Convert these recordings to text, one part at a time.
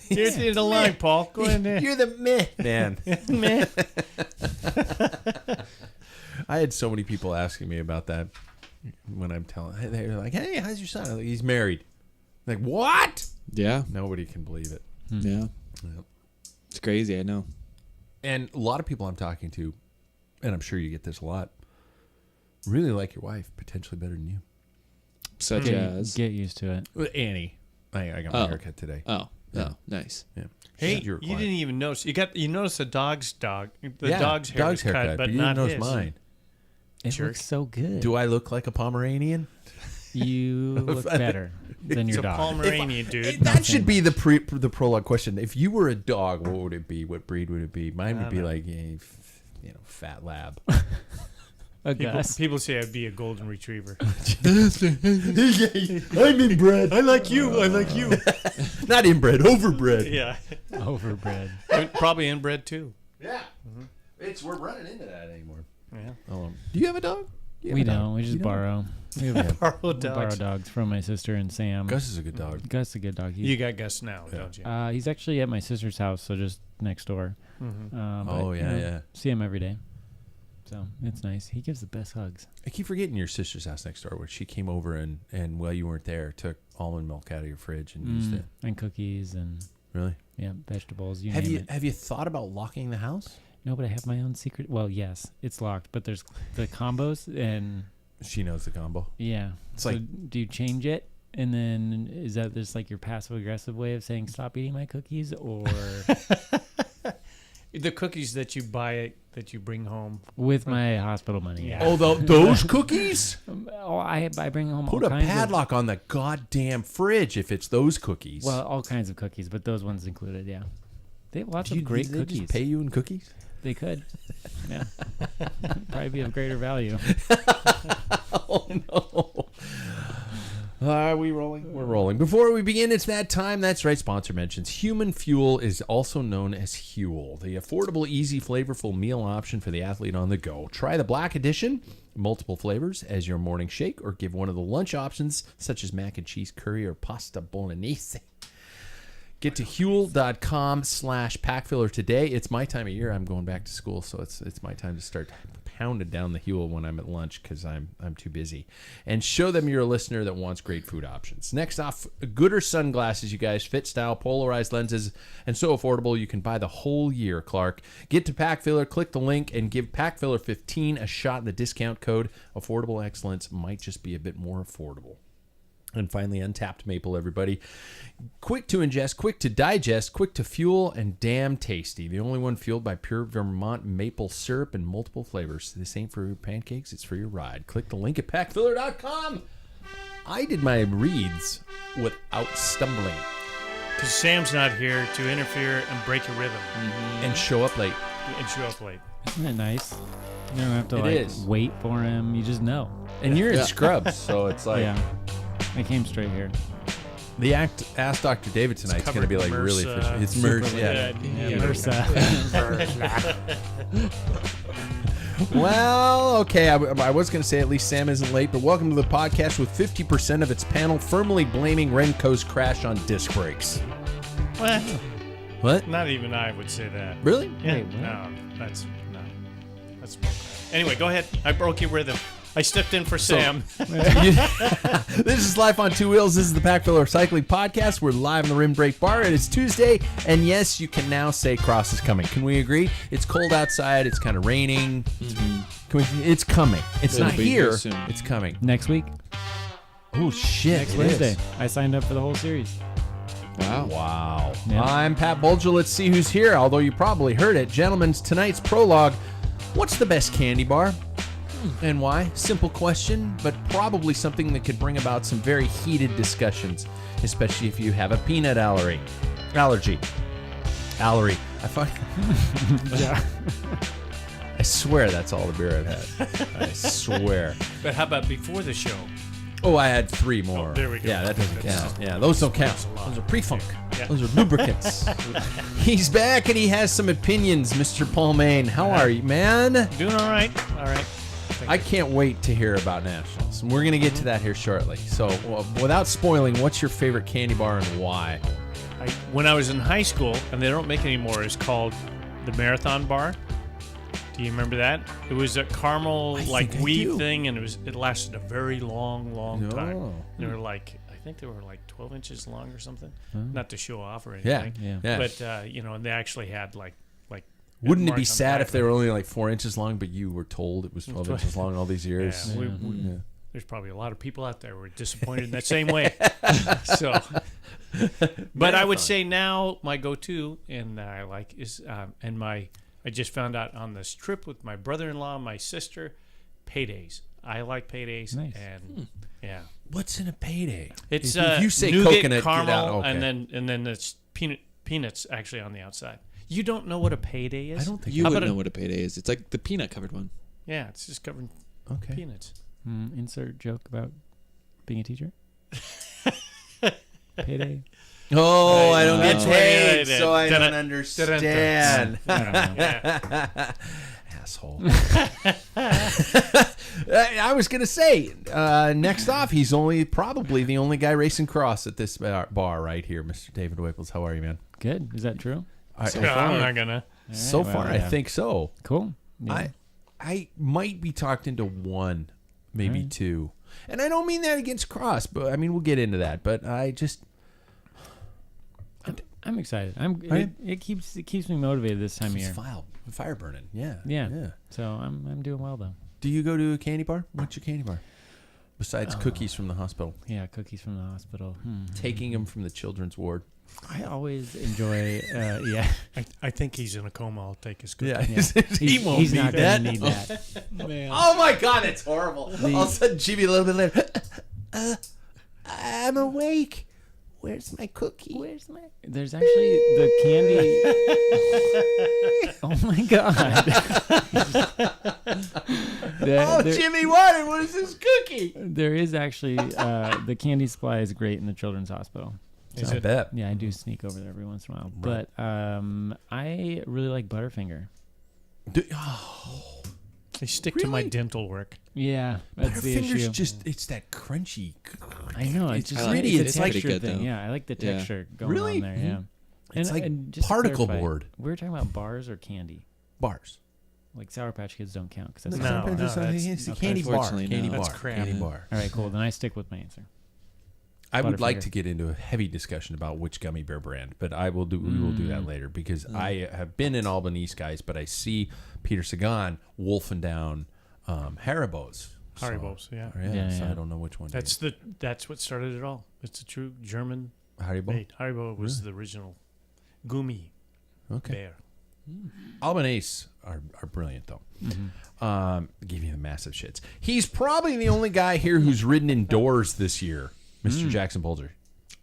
You're at the end of the line, Paul. Go in there. You're the meh man. Meh. I had so many people asking me about that when I'm telling. They're like, "Hey, how's your son?" I'm like, he's married. Like, what? Yeah. Nobody can believe it. Yeah. Yep. It's crazy, I know. And a lot of people I'm talking to, and I'm sure you get this a lot, really like your wife potentially better than you. Such as Get used to it. Well, Annie. I got my haircut today. Oh, Yeah. nice. Yeah. Hey, You're you quiet. didn't even notice. You noticed the dog's dog's hair was haircut, cut, but you not didn't notice his. mine. It Jerk. looks so good. Do I look like a Pomeranian? You look better than your It's a dog. Pomeranian, dude. That should be the prologue question. If you were a dog, what would it be? What breed would it be? Mine would be like a fat lab. A Gus. People say I'd be a golden retriever. I'm inbred. I like you. I like you. Not inbred, overbred. Yeah. Overbred. Probably inbred too. Yeah. We're running into that anymore. Yeah. Do you have a dog? We don't. We just borrow. We have Borrow we dogs. borrow dogs from my sister and Sam. Gus is a good dog. Gus is a good dog. You got Gus now, don't you? He's actually at my sister's house, so just next door. Oh, yeah. See him every day. So it's nice. He gives the best hugs. I keep forgetting your sister's house next door, where she came over and while you weren't there, took almond milk out of your fridge and used it. And cookies and Really? yeah, vegetables. You Have name you it. have you thought about locking the house? No, but I have my own secret. Well, yes, it's locked, but there's the combos and She knows the combo. yeah. It's so like- do you change it? And then is that just like your passive aggressive way of saying stop eating my cookies, or The cookies that you buy that you bring home. with my hospital money? Yeah. Oh, those cookies? I bring home Put all a kinds padlock on the goddamn fridge if it's those cookies. Well, all kinds of cookies, but those ones included. Yeah, they have lots of great they cookies. Just pay you in cookies? They could, yeah, probably be of greater value. Oh no. Are we rolling? We're rolling. Before we begin, it's that time. That's right. Sponsor mentions Human Fuel is also known as Huel, the affordable, easy, flavorful meal option for the athlete on the go. Try the Black Edition, multiple flavors as your morning shake, or give one of the lunch options such as mac and cheese curry or pasta bolognese. Get to Huel.com/Packfiller today. It's my time of year. I'm going back to school, so it's my time to start pounding down the Huel when I'm at lunch because I'm too busy. And show them you're a listener that wants great food options. Next off, Gooder sunglasses, you guys. Fit style, polarized lenses, and so affordable you can buy the whole year, Clark. Get to Packfiller, click the link, and give Packfiller 15 a shot in the discount code. Affordable excellence might just be a bit more affordable. And finally, Untapped Maple, everybody. Quick to ingest, quick to digest, quick to fuel, and damn tasty. The only one fueled by pure Vermont maple syrup and multiple flavors. This ain't for your pancakes, it's for your ride. Click the link at packfiller.com. I did my reads without stumbling. Because Sam's not here to interfere and break your rhythm And show up late. and show up late. Isn't it nice? You don't have to It is. wait for him. You just know. And you're in scrubs, so it's like... Yeah, I came straight here. The Ask Dr. David tonight's going to be like really efficient. It's Super merged, yeah. Well, okay, I was going to say at least Sam isn't late, but welcome to the podcast with 50% of its panel firmly blaming Renko's crash on disc brakes. What? What? Not even I would say that. Really? Yeah. Wait, what? No, that's bullcrap. Anyway, go ahead. I broke your rhythm. I stepped in for Sam. This is Life on Two Wheels. This is the Packfiller Cycling Podcast. We're live in the Rim Break Bar, and it's Tuesday. And yes, you can now say Cross is coming. Can we agree? It's cold outside. It's kind of raining. It's coming. It's It'll not be here. here soon. It's coming. Next week, Oh, shit. next it Wednesday. is. I signed up for the whole series. Wow. Yeah. I'm Pat Bulger. Let's see who's here, although you probably heard it. Gentlemen, tonight's prologue. What's the best candy bar? And why? Simple question, but probably something that could bring about some very heated discussions, especially if you have a peanut allergy. I swear that's all the beer I've had. I swear. But how about before the show? Oh, I had 3 more. Oh, there we go. Yeah, that doesn't That's- count. Yeah, those don't count. that's a lot. Those are pre-funk. Yeah. Those are lubricants. He's back and he has some opinions, Mr. Paul Main. How are you, man? Doing all right. All right. I can't wait to hear about nationals, and we're going to get to that here shortly. So, without spoiling, what's your favorite candy bar and why? when I was in high school, and they don't make it anymore, is called the Marathon Bar. Do you remember that? It was a caramel like think I weave do. thing, and it lasted a very long time. No. They were like, I think they were like 12 inches long or something. Oh. Not to show off or Yeah, anything. Yeah. But and they actually had like. Wouldn't it be marks on the sad back if they of were it. only like 4 inches long, but you were told it was 12 inches long all these years? Yeah, Yeah. there's probably a lot of people out there who were disappointed in that same way. So, but I would say now my go-to and I like is I just found out on this trip with my brother-in-law, my sister, paydays. I like paydays, Nice. and yeah, What's in a payday? it's if you say nougat, coconut, get caramel, out. Okay. and then it's peanuts actually on the outside. You don't know what a payday is? I don't think You How wouldn't about know what a payday is. It's like the peanut covered one. Yeah, it's just covered in Okay. peanuts. Insert joke about being a teacher. Payday. Oh, I don't That's get what paid, it is. so I don't Dun-dun. understand. I don't know. Yeah. Asshole. I was gonna say, next off, he's probably the only guy racing cross at this bar right here, Mr. David Whipples. How are you, man? Good. Is that true? So I'm not gonna. so Well, far, I yeah. think so. Cool. Yeah. I might be talked into one, maybe Right. two, and I don't mean that against cross, but I mean we'll get into that. But I just I'm excited. Right? It keeps me motivated this time of year. fire burning. Yeah, Yeah. So I'm doing well though. Do you go to a candy bar? What's your candy bar? Besides cookies from the hospital, Yeah, cookies from the hospital. taking them from the children's ward. I always enjoy. Yeah, I think he's in a coma. I'll take his cookie. Yeah, he's, won't he's need not that. gonna need that. Oh my God, it's horrible. All of a sudden, Jimmy a little bit later. I'm awake. Where's my cookie? Where's my? There's actually the candy. Oh my God. Jimmy Water, what is this cookie? There is actually the candy supply is great in the children's hospital. Is I it? bet. Yeah, I do sneak over there every once in a while. But I really like Butterfinger. I stick to my Really? dental work. Yeah, that's the Butterfinger's issue. it's that crunchy. I know it's just gritty. It's a It's like- texture pretty good, thing. though. Yeah, I like the Yeah. texture going Really? on there. Yeah, It's like just to particle clarify, board. We were talking about bars or candy. Bars. Like Sour Patch Kids don't count because that's No, not a bar. that's- a okay. candy bar. Unfortunately, Candy no. bar. That's crap. Candy Yeah. bar. All right, cool. Then I stick with my answer. I would like Butterfinger. to get into a heavy discussion about which gummy bear brand, but we will do that later because I have been in Albanese, guys, but I see Peter Sagan wolfing down Haribo's. So- Haribos, yeah. Yeah, so Yeah. I don't know which one. That's what started it all. It's a true German Haribo. made. Haribo was the original gummy Okay. bear. Albanese are brilliant though. Mm-hmm. Give you the massive shits. He's probably the only guy here who's ridden indoors this year, Mr. Jackson Polzer.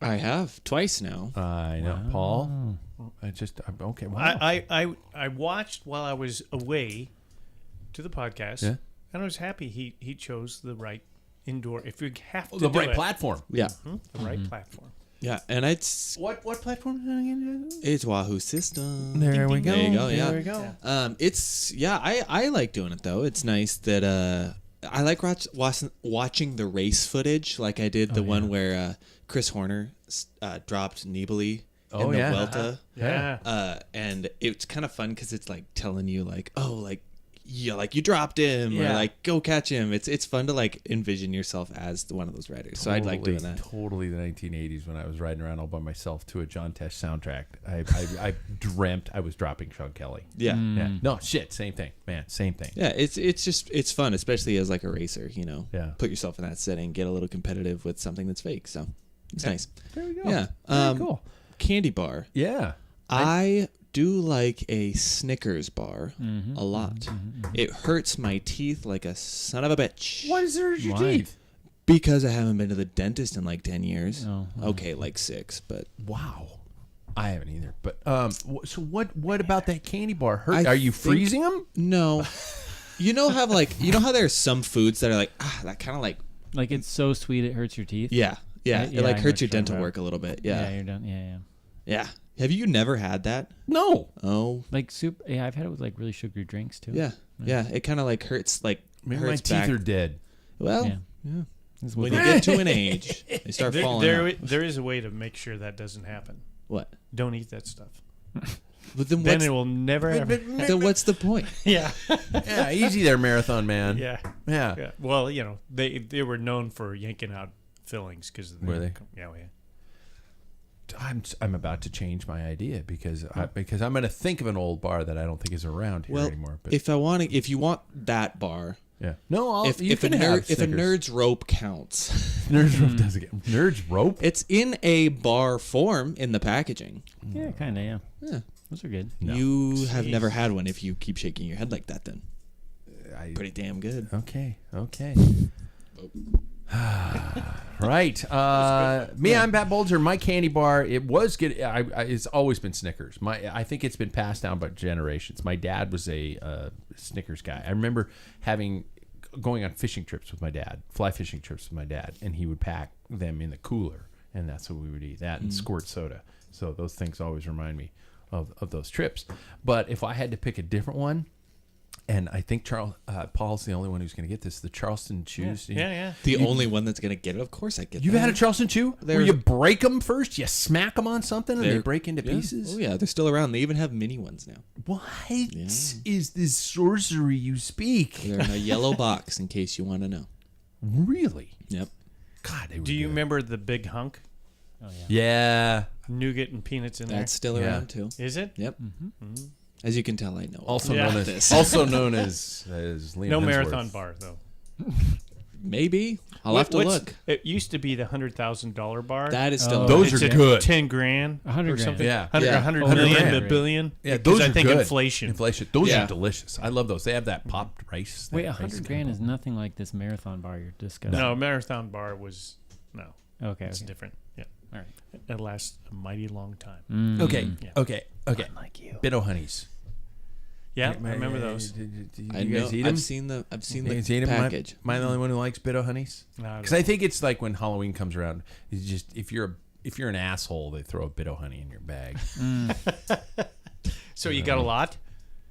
I have twice now. I know, Paul. Okay. Wow. I watched while I was away to the podcast, Yeah. and I was happy he chose the right indoor. If you have to the do right it, platform. Yeah, the right platform. yeah, and it's What platform is that again? it's Wahoo System. There we go. There you go. Yeah. There we go. I like doing it though. It's nice that I like watching the race footage, like I did the one where Chris Horner dropped Nibali in the Vuelta. Yeah. And it's kind of fun because it's like telling you like, oh, like you dropped him or Yeah. like go catch him. It's fun to like envision yourself as one of those riders. So I'd like doing that. Totally the 1980s when I was riding around all by myself to a John Tesh soundtrack. I dreamt I was dropping Sean Kelly. Yeah. Yeah. No, shit. Same thing, man. Same thing. Yeah, it's fun, especially as like a racer, you know. Yeah. Put yourself in that setting, get a little competitive with something that's fake. So it's nice. There we go. Yeah. Very cool. Candy bar. Yeah. I do like a Snickers bar Mm-hmm. a lot. It hurts my teeth like a son of a bitch. What is there in your Why? teeth? Because I haven't been to the dentist in like 10 years. Oh, Okay, like 6, but Wow. I haven't either. But so what about that candy bar? I Are you think- freezing them? no. You know how there are some foods that are like that kind of like like it's so sweet it hurts your teeth. yeah. Yeah, It like I know hurts what your you're talking dental about. work a little bit. Yeah, Yeah. you're done. Yeah. Yeah. Have you never had that? No. Oh. Like soup. Yeah, I've had it with like really sugary drinks too. Yeah. Yeah, it kind of like hurts like Maybe my hurts teeth back. are dead. Well, Yeah. yeah. That's When what you get to an age, they start falling out. There is a way to make sure that doesn't happen. What? Don't eat that stuff. But then Then it will never ever. then what's the point? Yeah. Yeah, easy there, marathon man. Yeah. Yeah. Yeah. Well, they were known for yanking out fillings because Were they? Yeah. I'm about to change my idea because I'm going to think of an old bar that I don't think is around here Well, anymore. But if you want that bar, yeah, no, if a nerd's rope counts, Nerd's Rope doesn't get Nerd's Rope. it's in a bar form in the packaging. Yeah, kind of. Yeah. Yeah. Those are good. No. You have never had one if you keep shaking your head like that. Then pretty damn good. Okay. Right. I'm Pat Bulger. My candy bar, it was good. It's always been Snickers. I think it's been passed down by generations. My dad was a Snickers guy. I remember going on fishing trips with my dad, fly fishing trips with my dad, and he would pack them in the cooler, and that's what we would eat. That and squirt soda. So those things always remind me of those trips. But if I had to pick a different one, and I think Paul's the only one who's going to get this, the Charleston Chews. Yeah. The only one that's gonna get it. Of course, I get. You've that. had a Charleston Chew where you break them first, you smack them on something, and they break into pieces? Oh yeah, they're still around. They even have mini ones now. What is this sorcery you speak? They're in a yellow box in case you want to know. Really? Yep. God, they were Do you good. remember the big hunk? Oh yeah. Yeah. Nougat and peanuts in That's still Yeah. around too. there. Is it? Yep. As you can tell, I know. Also Yeah. known as This. also known as Liam No Hemsworth. marathon bar though. Maybe I'll have to look. It used to be the $100,000 bar. That is still. Those It's are at good. 10 grand 100 or grand. something. Yeah. 100, Yeah. 100 100 million, grand. a billion. Yeah, Because those I are think good. inflation. Those Yeah. are delicious. I love those. They have that popped rice. Wait, that rice 100 grand is nothing like this marathon bar you're discussing. No, marathon bar was no. Okay. It's okay. different. Yeah. All right. It lasts a mighty long time. Mm. Okay. Yeah. Okay. Like you. Bit of honeys. Yeah, I remember those. Do you I guys know. eat them? I've seen the You guys eat 'em? package. Am I the only one who likes Bit-O honeys? No, Because I think it's like when Halloween comes around, it's just if you're an asshole, they throw a Bit-O honey in your bag. so you got a lot?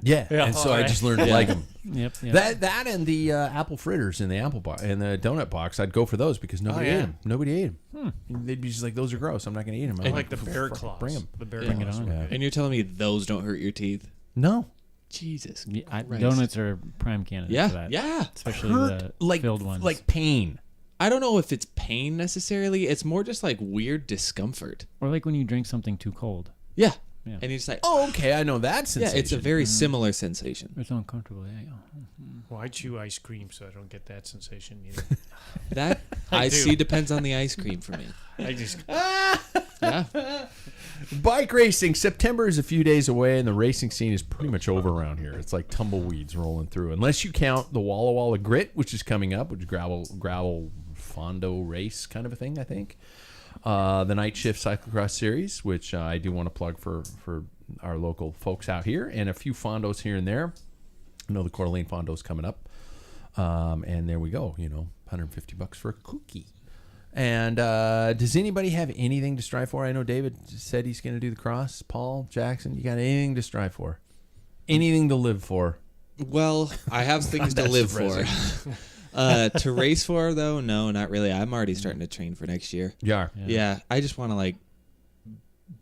Yeah, Yeah, and so I alright. just learned to like them. Yep. yep. That and the apple fritters in the apple box and the donut box, I'd go for those because nobody ate yeah. them. Nobody ate them. They'd be just like, those are gross. I'm not going to eat them. I like the bear claws. Bring them. The bear Bring it claws. on. were Yeah. good. And you're telling me those don't hurt your teeth? No, Jesus. Yeah, Christ. donuts are prime candidates Yeah. for that. Yeah. Especially hurt the like filled ones. like pain. I don't know if it's pain necessarily. It's more just like weird discomfort. or like when you drink something too cold. Yeah. Yeah. And you're just like, Oh, okay, I know that yeah, sensation. it's a very similar sensation. It's uncomfortable. Yeah. Well, I chew ice cream, so I don't get that sensation either. That I I do. see depends on the ice cream for me. I just Yeah. Bike racing. September is a few days away, and the racing scene is pretty much over around here. It's like tumbleweeds rolling through, unless you count the Walla Walla Grit, which is coming up, which is gravel fondo race kind of a thing, I think. The Night Shift Cyclocross Series, which I do want to plug for our local folks out here, and a few fondos here and there. I know the Coeur d'Alene fondo's coming up, and there we go. $150 for a cookie. And does anybody have anything to strive for? I know David said he's going to do the cross. Paul, Jackson, you got anything to strive for? Anything to live for? Well, I have things to That's live for. depressing. To race for, though, no, not really. I'm already starting to train for next year. Yeah. Yeah. I just want to,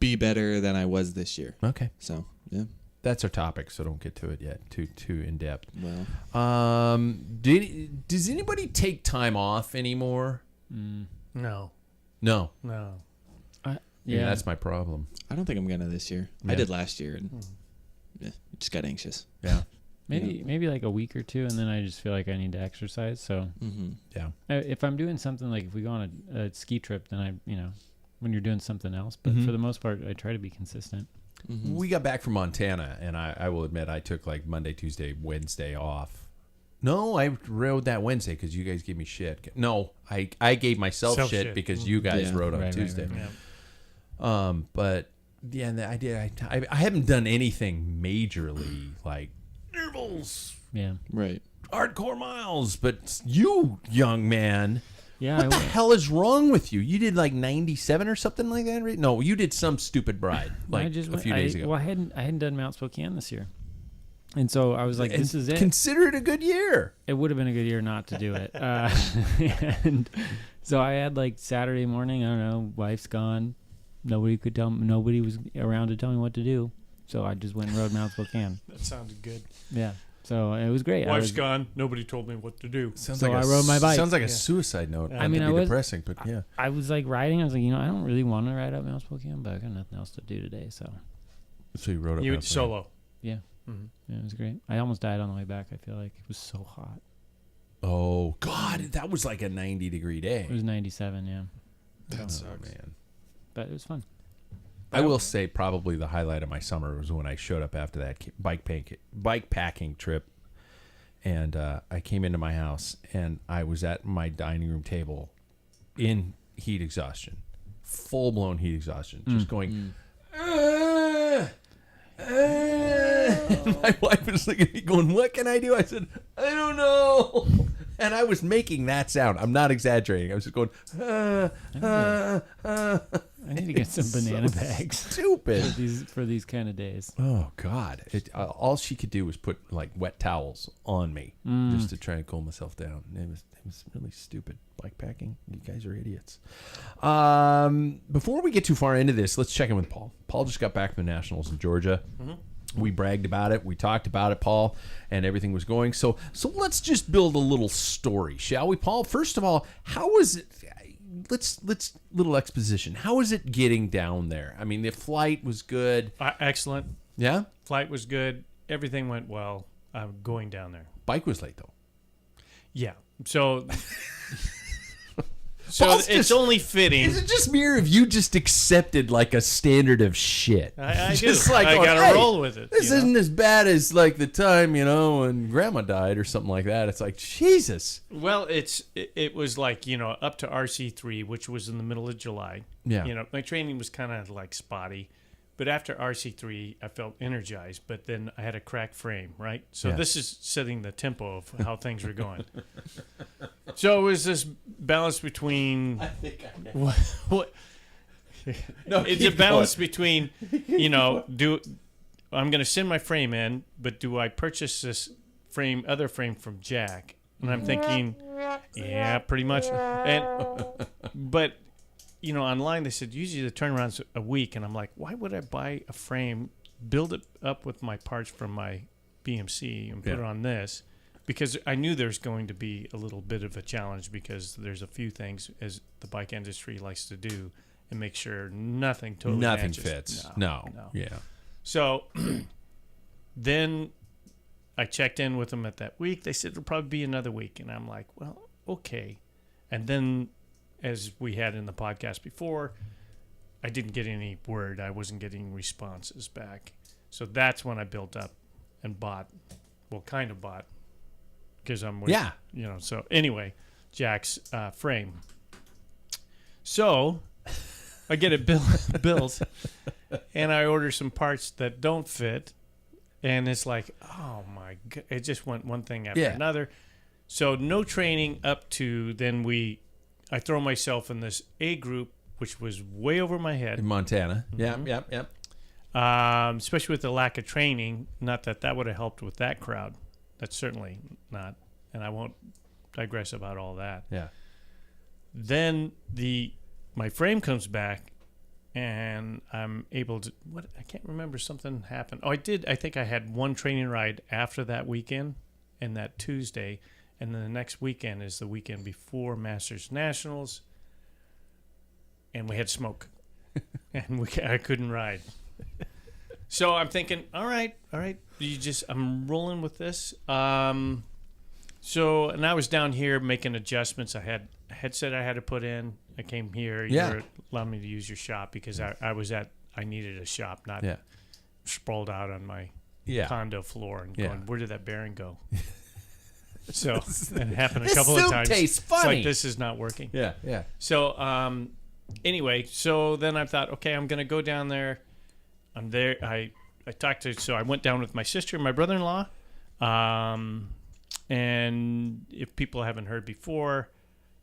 be better than I was this year. Okay. So, yeah. That's our topic, so don't get to it yet. Too in depth. Well, Does anybody take time off anymore? no. No. Yeah. That's my problem. I don't think I'm going to this year. Yeah. I did last year, and just got anxious. Yeah. Maybe like a week or two, and then I just feel like I need to exercise. So Mm-hmm. Yeah. if I'm doing something like if we go on a ski trip, then when you're doing something else. But Mhm. for the most part, I try to be consistent. Mm-hmm. We got back from Montana, and I will admit I took like Monday, Tuesday, Wednesday off. No, I rode that Wednesday because you guys gave me shit. No, I gave myself shit Self-shit. because you guys Yeah. rode on Right, Tuesday. right. Yeah. But yeah, the idea I haven't done anything majorly like intervals, Yeah. Right. hardcore miles. But you, young man, Yeah. what the hell is wrong with you? You did like 97 or something like that, right? No, you did some stupid bride like a few days ago. Well, I hadn't done Mount Spokane this year, and so I was like, "This is it." Consider it a good year. It would have been a good year not to do it. And so I had like Saturday morning. I don't know. Wife's gone. Nobody was around to tell me what to do. So I just went and rode Mount Spokane. That sounded good. Yeah. So it was great. Wife's gone. Nobody told me what to do. Sounds So like I rode my bike. Sounds like a suicide note. I I mean, mean, I was- depressing, but yeah. I was like riding. I was like, I don't really want to ride up Mount Spokane, but I got nothing else to do today. So So you wrote it. You went solo. yeah, Mhm. yeah, it was great. I almost died on the way back. I feel like it was so hot. Oh God, that was like a 90-degree day. It was 97. Yeah, That Oh, sucks. man. but it was fun. I will say probably the highlight of my summer was when I showed up after that bike packing trip, and I came into my house and I was at my dining room table in heat exhaustion, full blown heat exhaustion, just going. My wife was looking at me going, "What can I do?" I said, "I don't know." And I was making that sound. I'm not exaggerating. I was just going, I need to get some banana bags stupid. for these kind of days. Oh God! All she could do was put like wet towels on me just to try and cool myself down. It was really stupid. Bike packing, you guys are idiots. Before we get too far into this, let's check in with Paul. Paul just got back from the Nationals in Georgia. We bragged about it. We talked about it, Paul, and everything was going. So let's just build a little story, shall we, Paul? First of all, how was it? Let's little exposition. How was it getting down there? I mean, the flight was good. Excellent. Yeah, Flight was good. Everything went well. Going down there. bike was late though. Yeah. So Paul's it's just- only fitting. Is it just me or have you just accepted like a standard of shit? I Just do. like, I going, gotta "Hey, roll with it. This you know? isn't as bad as like the time, when grandma died or something like that. It's like, Jesus. Well, it was like, up to RC3, which was in the middle of July. Yeah. My training was kind of like spotty. But after RC3, I felt energized, but then I had a cracked frame, right? So Yeah. this is setting the tempo of how things were going. So it was this balance between what No, it's a balance between, I'm going to send my frame in, but do I purchase this other frame from Jack? And I'm thinking, yeah, pretty much. But online they said usually the turnaround's a week, and I'm like, why would I buy a frame, build it up with my parts from my BMC and put it on this? Because I knew there's going to be a little bit of a challenge because there's a few things as the bike industry likes to do and make sure nothing Nothing matches. fits. No. Yeah. So then I checked in with them at that week. They said it'll probably be another week. And I'm like, well, okay. And then, as we had in the podcast before, I didn't get any word. I wasn't getting responses back. So that's when I built up and bought, because I'm with, so anyway, Jack's frame. So I get it built, and I order some parts that don't fit, and it's like, oh my God, it just went one thing after another. So no training up to then I throw myself in this A group, which was way over my head. In Montana. Mm-hmm. Yep. Especially with the lack of training. Not that would have helped with that crowd. That's certainly not. And I won't digress about all that. Yeah. Then my frame comes back, and I'm able to. I can't remember. Something happened. Oh, I did. I think I had one training ride after that weekend, and that Tuesday, and then the next weekend is the weekend before Masters Nationals, and we had smoke, and I couldn't ride. So I'm thinking, all right, I'm rolling with this. And I was down here making adjustments. I had a headset I had to put in. I came here. You allowed me to use your shop because I needed a shop, not sprawled out on my condo floor and going, where did that bearing go? So it happened a couple of times. Tastes It's funny. like, this is not working. Yeah. So anyway, so then I thought, okay, I'm going to go down there. I'm there. I went down with my sister and my brother-in-law. And if people haven't heard before,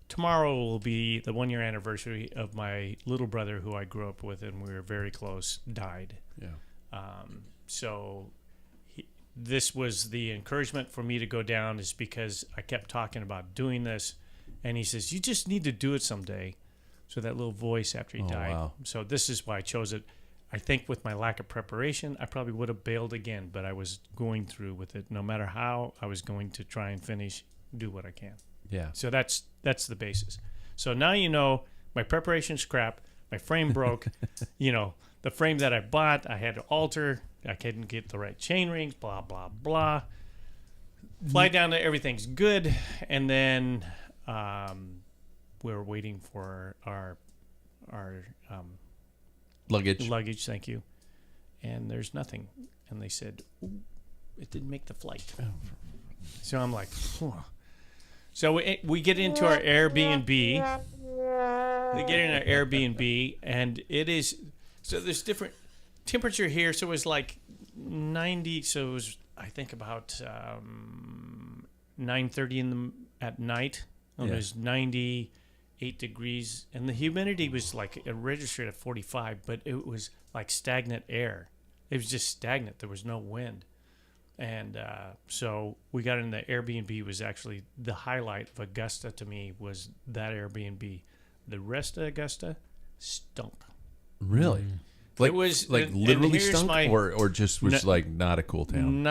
tomorrow will be the 1-year anniversary of my little brother who I grew up with and we were very close, died. Yeah. So this was the encouragement for me to go down is because I kept talking about doing this. And he says, you just need to do it someday. So that little voice after he died. Wow. So this is why I chose it. I think with my lack of preparation, I probably would have bailed again, but I was going through with it. No matter how, I was going to try and finish, do what I can. Yeah. So that's the basis. So now you know my preparation's crap. My frame broke. The frame that I bought, I had to alter. I couldn't get the right chain rings, blah, blah, blah. Fly down to everything's good. And then we're waiting for our luggage, thank you. And there's nothing. And they said, "Ooh, it didn't make the flight." So I'm like, "Phew." So we get into our Airbnb. We get in our Airbnb, and it is, so there's different temperature here. So it was like 90. So it was, I think, about 9:30 at night. It was 98 degrees, and the humidity was like it registered at 45, but it was like stagnant air. It was just stagnant. There was no wind. And so we got in the Airbnb. Was actually the highlight of Augusta to me, was that Airbnb. The rest of Augusta stunk. Really? Like, It was like and literally here's stunk, my- or just was like not a cool town.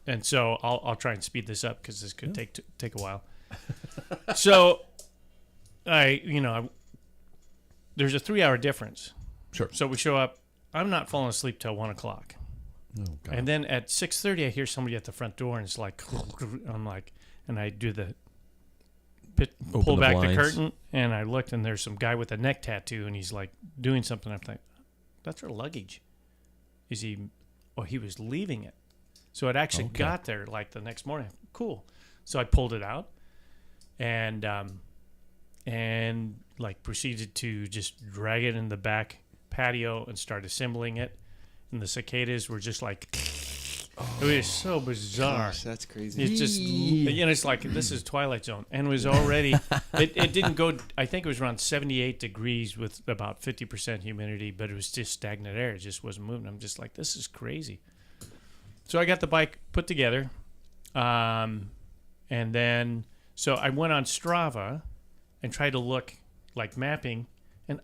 And so I'll try and speed this up because this could take a while. So there's a 3-hour difference. Sure. So we show up. I'm not falling asleep till 1:00. Oh, God. And then at 6:30, I hear somebody at the front door, and it's like, I'm like, and I do the Open pull the back blinds. the curtain, and I looked, and there's some guy with a neck tattoo, and he's like doing something. I'm like, that's our luggage. Is he? Oh, he was leaving it. So it actually got there like the next morning. Cool. So I pulled it out, and like proceeded to just drag it in the back patio and start assembling it. And the cicadas were just like, it was so bizarre. Gosh, that's crazy. It's just, it's like, this is Twilight Zone. And it was already, it didn't go, I think it was around 78 degrees with about 50% humidity, but it was just stagnant air. It just wasn't moving. I'm just like, this is crazy. So I got the bike put together. And then, so I went on Strava and tried to look like mapping. And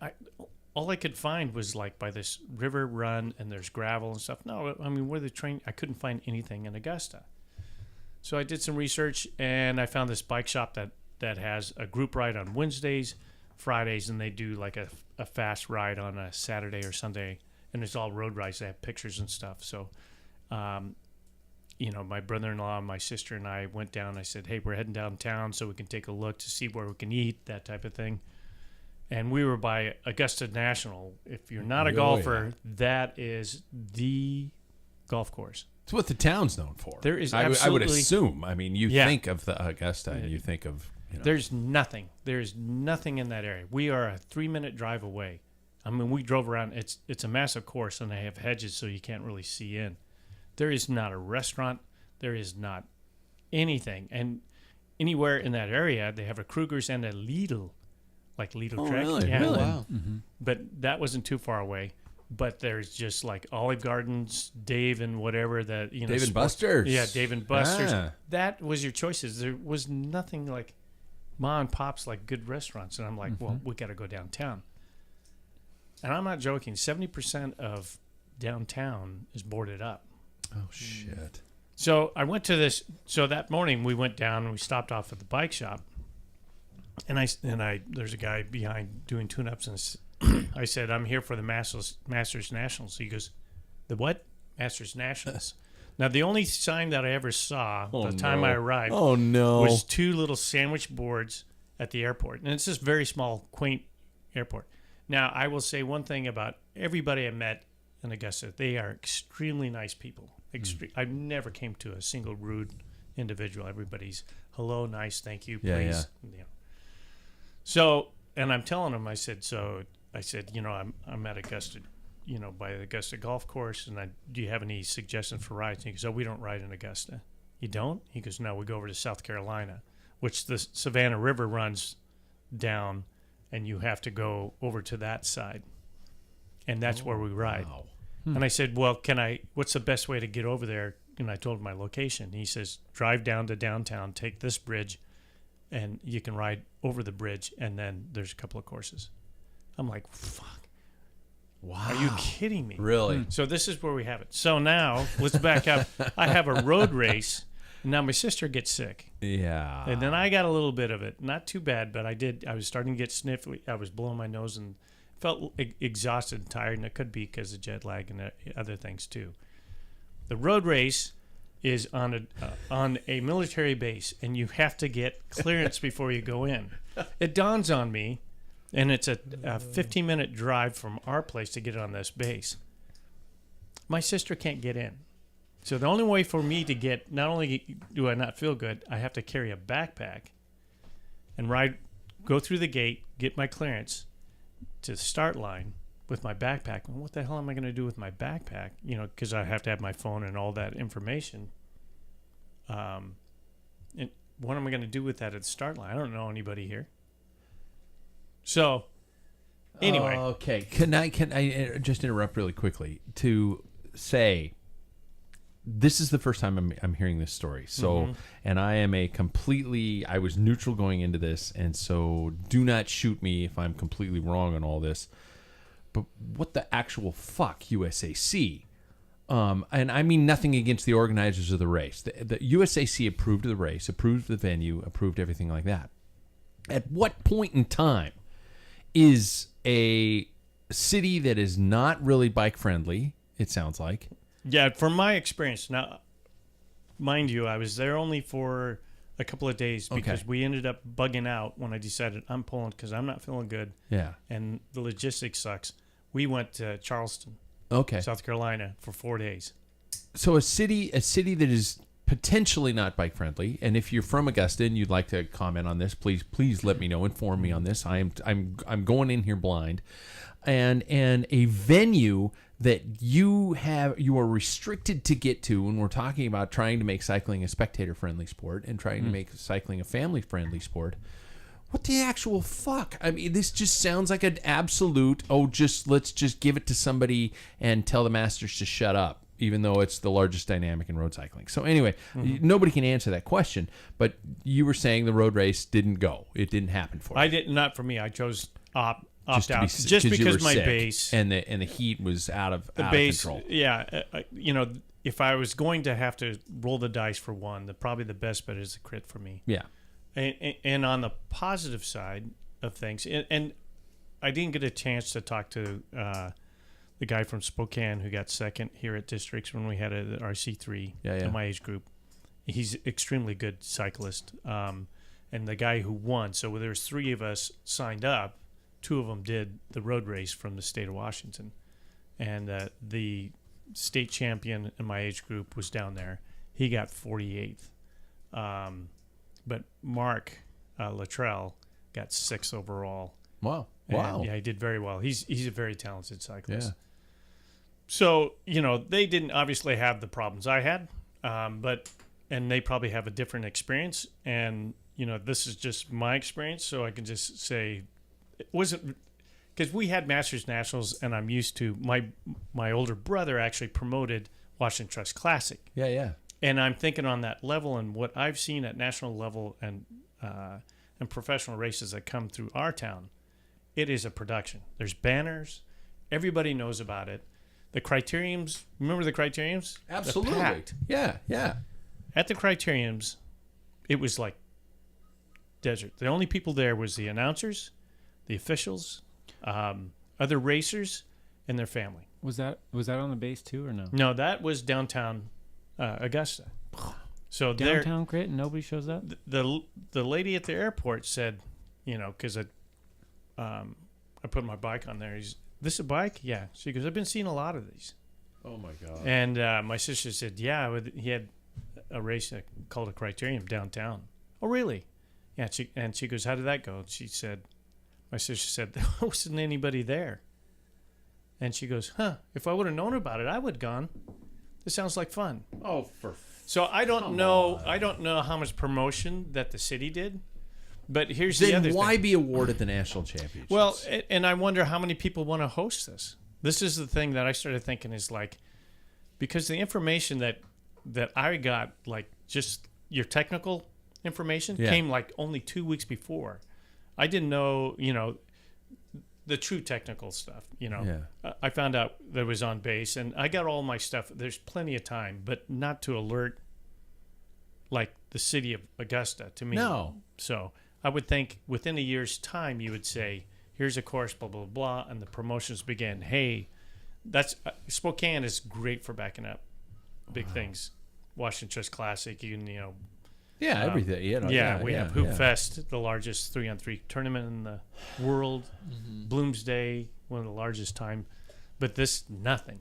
all I could find was like by this river run, and there's gravel and stuff. No, I mean, where the train, I couldn't find anything in Augusta. So I did some research, and I found this bike shop that has a group ride on Wednesdays, Fridays, and they do like a fast ride on a Saturday or Sunday, and it's all road rides. They have pictures and stuff. So, my brother-in-law, my sister, and I went down. I said, hey, we're heading downtown so we can take a look to see where we can eat, that type of thing. And we were by Augusta National. If you're not a golfer, that is the golf course. It's what the town's known for. There is I would absolutely- assume. I mean, you Yeah. think of the Augusta, and you think of There's nothing. There's nothing in that area. We are a 3-minute drive away. I mean, we drove around. It's a massive course, and they have hedges, so you can't really see in. There is not a restaurant. There is not anything. And anywhere in that area, they have a Kruger's and a Lidl. Like Lidl Trek. really? Yeah. Really? Wow. But that wasn't too far away. But there's just like Olive Gardens, Dave and whatever that, Dave and Buster's. Yeah, Dave and Buster's. Ah. That was your choices. There was nothing like mom and pops, like good restaurants. And I'm like, well, we got to go downtown. And I'm not joking. 70% of downtown is boarded up. Oh shit. So I went to this. So that morning we went down and we stopped off at the bike shop. And I there's a guy behind doing tune-ups, and I said, I'm here for the Masters Nationals. He goes, the what? Masters Nationals. Now, the only sign that I ever saw the time I arrived was 2 little sandwich boards at the airport. And it's this very small, quaint airport. Now, I will say one thing about everybody I met in Augusta. They are extremely nice people. I've never came to a single rude individual. Everybody's hello, nice, thank you, please. Yeah. So, and I'm telling him, I said, I'm at Augusta, by the Augusta golf course, and do you have any suggestions for rides? And he goes, we don't ride in Augusta. You don't? He goes, no, we go over to South Carolina, which the Savannah River runs down, and you have to go over to that side. And that's where we ride. Wow. And I said, well, what's the best way to get over there? And I told him my location. He says, drive down to downtown, take this bridge, and you can ride over the bridge, and then there's a couple of courses. I'm like, fuck. Wow. Are you kidding me? Really? So this is where we have it. So now let's back up. I have a road race. And now my sister gets sick. Yeah. And then I got a little bit of it. Not too bad, but I was starting to get sniffly. I was blowing my nose and felt exhausted and tired. And it could be because of jet lag and other things too. The road race is on a military base, and you have to get clearance before you go in. It dawns on me. And it's a 15-minute drive from our place to get on this base. My sister can't get in. So the only way for me to get, not only do I not feel good, I have to carry a backpack and go through the gate, get my clearance to the start line with my backpack. Well, what the hell am I going to do with my backpack? You know, because I have to have my phone and all that information. And what am I going to do with that at the start line? I don't know anybody here. So, anyway. Okay. Can I just interrupt really quickly to say this is the first time I'm hearing this story. So, and I am I was neutral going into this, and so do not shoot me if I'm completely wrong on all this. But what the actual fuck, USAC? And I mean nothing against the organizers of the race. The USAC approved the race, approved the venue, approved everything like that. At what point in time is a city that is not really bike friendly, it sounds like? Yeah, from my experience. Now, mind you, I was there only for a couple of days because we ended up bugging out when I decided I'm pulling because I'm not feeling good. Yeah. And the logistics sucks. We went to Charleston, South Carolina for 4 days. So a city that is potentially not bike friendly, and if you're from Augusta and you'd like to comment on this, please let me know, inform me on this. I'm going in here blind, and a venue that you are restricted to get to when we're talking about trying to make cycling a spectator friendly sport and trying to make cycling a family friendly sport. What the actual fuck? I mean, this just sounds like an absolute let's just give it to somebody and tell the masters to shut up, even though it's the largest dynamic in road cycling. So anyway, nobody can answer that question, but you were saying the road race didn't go. It didn't happen for you. Not for me. I chose opt out just you because were my sick, base and the heat was out of control. Yeah, if I was going to have to roll the dice for one, probably the best bet is a crit for me. Yeah. And on the positive side of things, and I didn't get a chance to talk to the guy from Spokane who got second here at Districts when we had a RC3 in my age group. He's extremely good cyclist. And the guy who won, so there was 3 of us signed up. 2 of them did the road race from the state of Washington. And the state champion in my age group was down there. He got 48th. But Mark Luttrell got 6th overall. Wow. And, yeah, he did very well. He's a very talented cyclist. Yeah. So, they didn't obviously have the problems I had, and they probably have a different experience. And, this is just my experience, so I can just say it wasn't – because we had Masters Nationals, and I'm used to my older brother actually promoted Washington Trust Classic. Yeah, yeah. And I'm thinking on that level and what I've seen at national level and professional races that come through our town, it is a production. There's banners. Everybody knows about it. The criteriums, remember the criteriums? Absolutely. They're packed. Yeah, yeah. At the criteriums, it was like desert. The only people there was the announcers, the officials, other racers, and their family. Was that on the base too or no? No, that was downtown Augusta. So downtown crit and nobody shows up? The lady at the airport said, because I put my bike on there. This a bike? Yeah. She goes, I've been seeing a lot of these. Oh, my God. And my sister said, yeah, he had a race called a Criterium downtown. Oh, really? Yeah. She goes, how did that go? She said, my sister said, there wasn't anybody there. And she goes, if I would have known about it, I would have gone. This sounds like fun. Oh, so I don't know how much promotion that the city did. But here's the other thing. Then why be awarded the national championships? Well, and I wonder how many people want to host this. This is the thing that I started thinking is like, because the information that I got, like just your technical information Yeah. came like only 2 weeks before. I didn't know, the true technical stuff, Yeah. I found out that it was on base, and I got all my stuff. There's plenty of time, but not to alert like the city of Augusta to me. No. So I would think within a year's time, you would say, here's a course, blah, blah, blah, and the promotions begin. Hey, that's Spokane is great for backing up big things. Washington Trust Classic, Yeah, everything. we have Hoop Fest, the largest 3-on-3 tournament in the world. Bloomsday, one of the largest time. But this, nothing.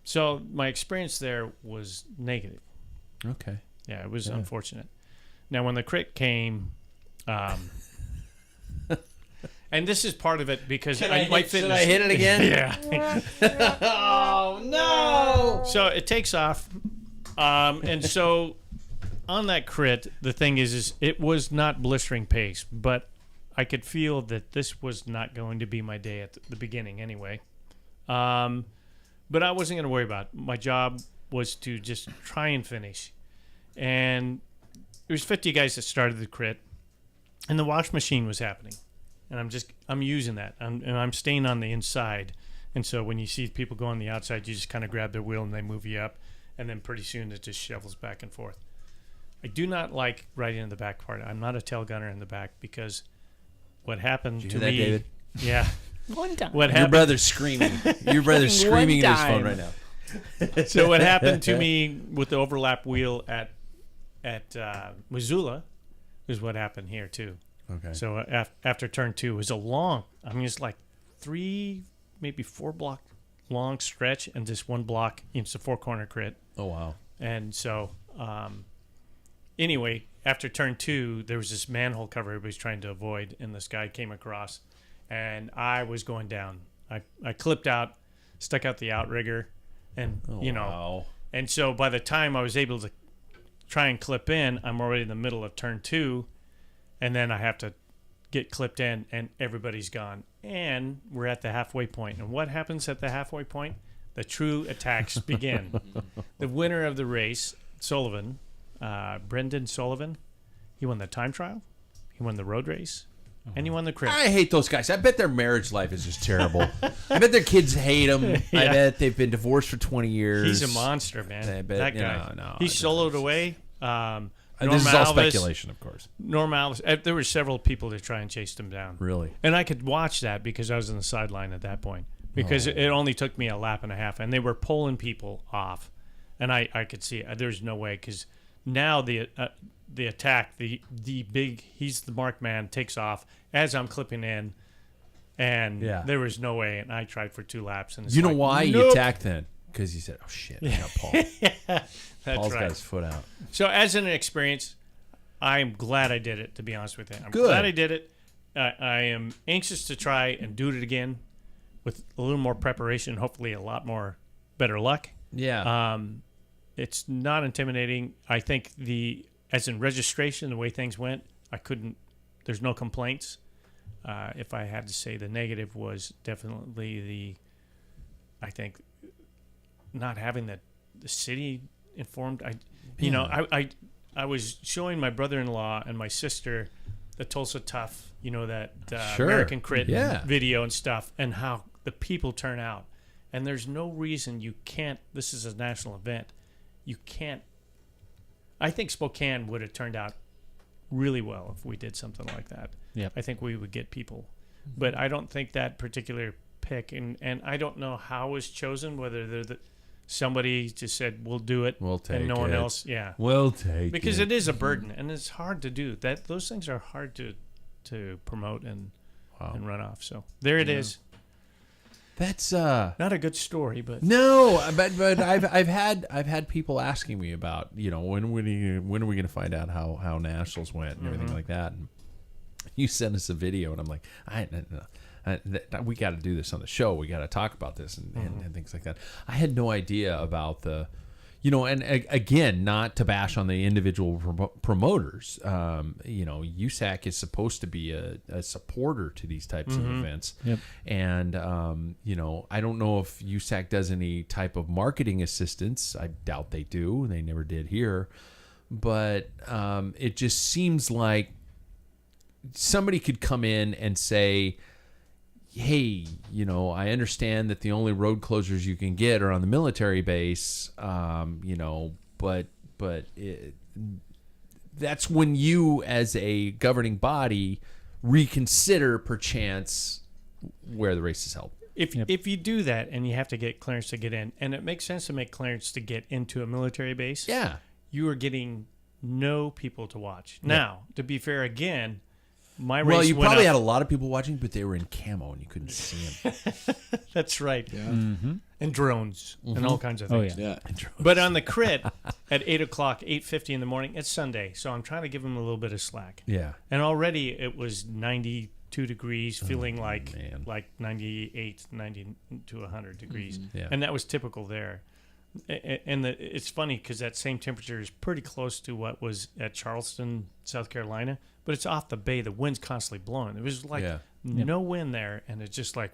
So my experience there was negative. Okay. Yeah, it was unfortunate. Now, when the crit came, and this is part of it because Should I hit it again? Yeah. Oh, no! So it takes off. And so on that crit, the thing is it was not blistering pace, but I could feel that this was not going to be my day at the beginning anyway. But I wasn't going to worry about it. My job was to just try and finish. And there was 50 guys that started the crit, and the wash machine was happening. And I'm using that. And I'm staying on the inside. And so when you see people go on the outside, you just kind of grab their wheel and they move you up. And then pretty soon it just shovels back and forth. I do not like riding in the back part. I'm not a tail gunner in the back because what happened Did to you hear me... that, David? Yeah. One time. What Your happened... brother's screaming. Your brother's One screaming in his phone time. right now. So what happened to me with the overlap wheel at Missoula is what happened here too. Okay. So after turn 2 was it's like 3, maybe 4 block long stretch and just 1 block. It's a 4-corner crit. Oh, wow. And so anyway, after turn 2, there was this manhole cover everybody's trying to avoid, and this guy came across, and I was going down. I clipped out, stuck out the outrigger, and Wow. and so by the time I was able to try and clip in, I'm already in the middle of turn 2, and then I have to get clipped in, and everybody's gone. And we're at the halfway point. And what happens at the halfway point? The true attacks begin. The winner of the race, Sullivan, Brendan Sullivan, he won the time trial, he won the road race, and he won the crit. I hate those guys. I bet their marriage life is just terrible. I bet their kids hate them. I Yeah. bet they've been divorced for 20 years. He's a monster, man. I bet, that you guy. know, no, he I soloed away. This is all Alvis- speculation, of course. Norm Alvis. There were several people that try and chase him down. Really? And I could watch that because I was on the sideline at that point. Because it only took me a lap and a half, and they were pulling people off, and I could see it. There's no way because now the attack, the big, he's the mark man, takes off as I'm clipping in, and there was no way. And I tried for 2 laps, and it's You know like, why nope. you attacked then? Because he said, "Oh shit, I got Paul." That's Paul's right. got his foot out. So as an experience, I'm glad I did it. To be honest with you, I'm Good. glad I did it. I am anxious to try and do it again with a little more preparation, hopefully a lot more better luck. Yeah. It's not intimidating. I think as in registration, the way things went, there's no complaints. If I had to say the negative was definitely I think not having the city informed. I was showing my brother-in-law and my sister the Tulsa Tough, that Sure. American Crit Yeah. video and stuff, and how the people turn out. And there's no reason you can't. This is a national event. You can't. I think Spokane would have turned out really well if we did something like that. Yep. I think we would get people. But I don't think that particular pick, and I don't know how it was chosen, whether somebody just said, we'll do it, We'll take and no one it. else. Yeah. We'll take Because it. it is a burden, and it's hard to do. Those things are hard to promote and run off. So there it is. That's Not a good story, but no, but I've had people asking me about when are we going to find out how nationals went and everything like that. And you sent us a video, and I'm like, we got to do this on the show. We got to talk about this and things like that. I had no idea about the. And again, not to bash on the individual promoters. USAC is supposed to be a supporter to these types of events. Yep. And, I don't know if USAC does any type of marketing assistance. I doubt they do. They never did here. but it just seems like somebody could come in and say, hey, I understand that the only road closures you can get are on the military base, but that's when you, as a governing body, reconsider perchance where the race is held. If you do that and you have to get clearance to get in, and it makes sense to make clearance to get into a military base, Yeah. you are getting no people to watch. Now, to be fair, again, my race Well, you went probably up. had a lot of people watching, but they were in camo and you couldn't see them. That's right. Yeah. And drones and all kinds of Oh, things. yeah. But on the crit at 8 o'clock, 8:50 in the morning, it's Sunday, so I'm trying to give them a little bit of slack. Yeah. And already it was 92 degrees, feeling like man. 98, 90 to 100 degrees. Yeah. And that was typical there. And it's funny because that same temperature is pretty close to what was at Charleston, South Carolina, but it's off the bay. The wind's constantly blowing. It was like no wind there, and it's just like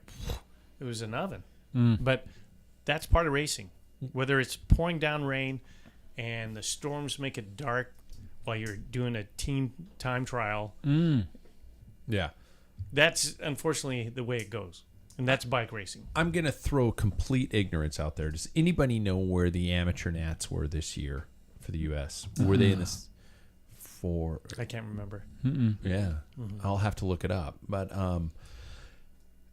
it was an oven. But that's part of racing. Whether it's pouring down rain and the storms make it dark while you're doing a team time trial, Yeah. that's unfortunately the way it goes. And that's bike racing. I'm going to throw complete ignorance out there. Does anybody know where the amateur Nats were this year for the U.S.? Were they in this for... I can't remember. Yeah. I'll have to look it up. But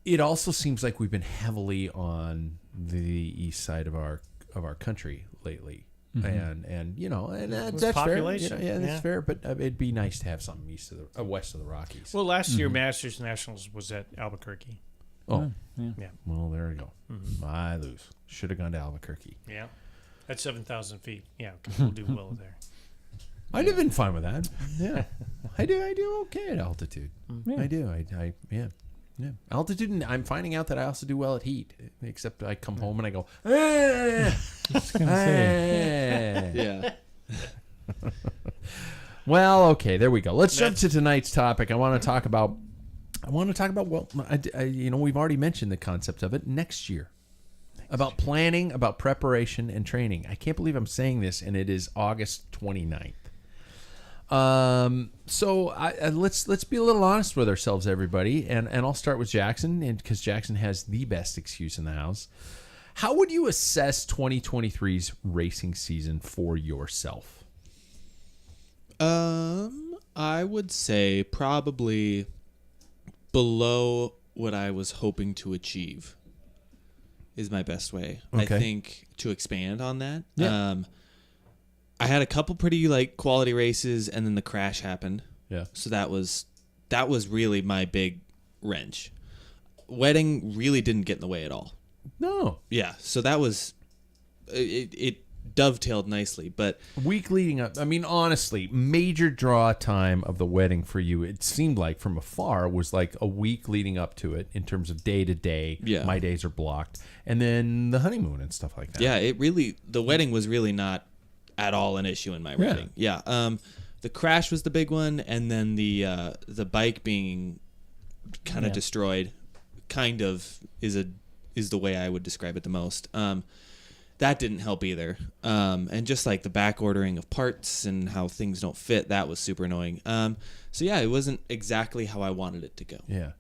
it also seems like we've been heavily on the east side of our country lately. And that's fair. population, That's yeah. fair. But it'd be nice to have something east of the west of the Rockies. Well, last year, Masters Nationals was at Albuquerque. Oh, Yeah. well, there we go. I lose. Should have gone to Albuquerque. Yeah. At 7,000 feet. Yeah, we'll do well there. I'd have been fine with that. Yeah, I do okay at altitude. I do. Yeah. Altitude, and I'm finding out that I also do well at heat. Except I come home and I go, Yeah. Well, okay, there we go. Let's jump to tonight's topic. I want to talk about. Well, we've already mentioned the concept of it next year. About planning, about preparation and training. I can't believe I'm saying this, and it is August 29th. So let's be a little honest with ourselves, everybody, and I'll start with Jackson, and because Jackson has the best excuse in the house. How would you assess 2023's racing season for yourself? I would say probably below what I was hoping to achieve is my best way. Okay. I think to expand on that. Yeah. I had a couple pretty quality races, and then the crash happened. Yeah. So that was really my big wrench. Wedding really didn't get in the way at all. No. Yeah. So that was it dovetailed nicely, but Week leading up, I mean, honestly, major draw time of the wedding for you, it seemed like from afar, was like a week leading up to it in terms of day to day. Yeah. My days are blocked. And then the honeymoon and stuff like that. yeah, the wedding was really not at all an issue in my wedding. Yeah. The crash was the big one, and then the bike being kind of destroyed kind of is the way I would describe it the most. That didn't help either. And just like the back ordering of parts and how things don't fit, that was super annoying. So yeah, it wasn't exactly how I wanted it to go. Yeah.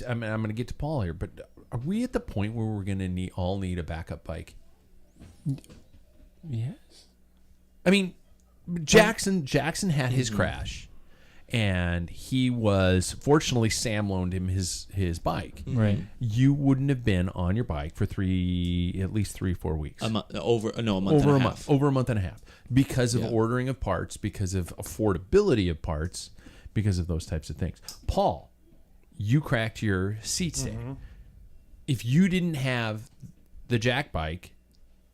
I'm going to get to Paul here, but are we at the point where we're going to all need a backup bike? Yes. I mean, Jackson had his crash, and he was, fortunately, Sam loaned him his bike. Right. You wouldn't have been on your bike for at least 3-4 weeks. Over a month and a half. Over a month and a half. Because of ordering of parts, because of affordability of parts, because of those types of things. Paul, you cracked your seat stay. If you didn't have the jack bike,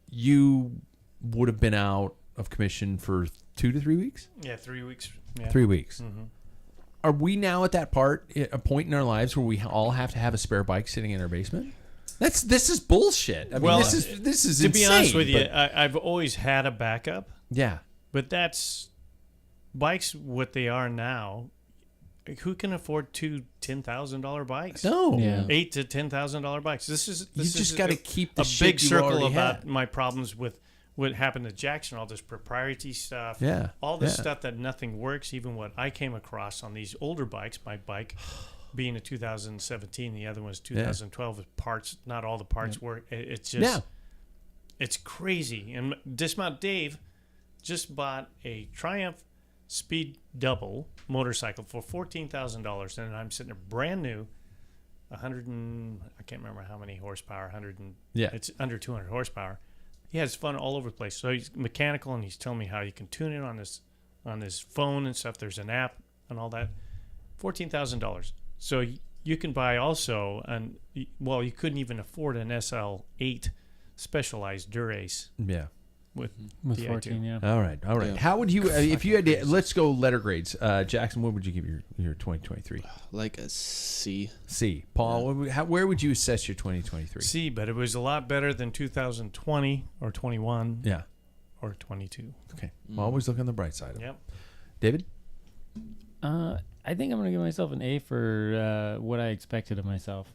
you would have been out of commission for 2 to 3 weeks? Yeah, 3 weeks. Yeah. 3 weeks. Are we now at that a point in our lives where we all have to have a spare bike sitting in our basement? This is bullshit. I mean, Well, this is to insane. be honest with you, but- I've always had a backup, yeah. but that's bikes what they are now. Who can afford two $10,000 bikes? No. Yeah. $8,000 to $10,000 bikes. This You is just got to keep the a shit big you circle already about had. my problems with what happened to Jackson, all this proprietary stuff, Yeah. all this stuff that nothing works, even what I came across on these older bikes, my bike being a 2017, the other one's 2012, with parts, not all the parts work. It's just, it's crazy. And Dismount Dave just bought a Triumph Speed Double motorcycle for $14,000, and I'm sitting there brand new, I can't remember how many horsepower, it's under 200 horsepower. He has fun all over the place. So he's mechanical, and he's telling me how you can tune it on this phone and stuff. There's an app and all that. $14,000. So you can buy also, you couldn't even afford an SL8 Specialized Durace. Yeah. With 14, yeah. All right. Yeah. How would you, if you had to, let's go letter grades. Jackson, what would you give your 2023? Like a C. C. Paul, where would you assess your 2023? C, but it was a lot better than 2020 or 21 Yeah. or 22. Okay. Always look on the bright side of it. Yep. David? I think I'm going to give myself an A for what I expected of myself.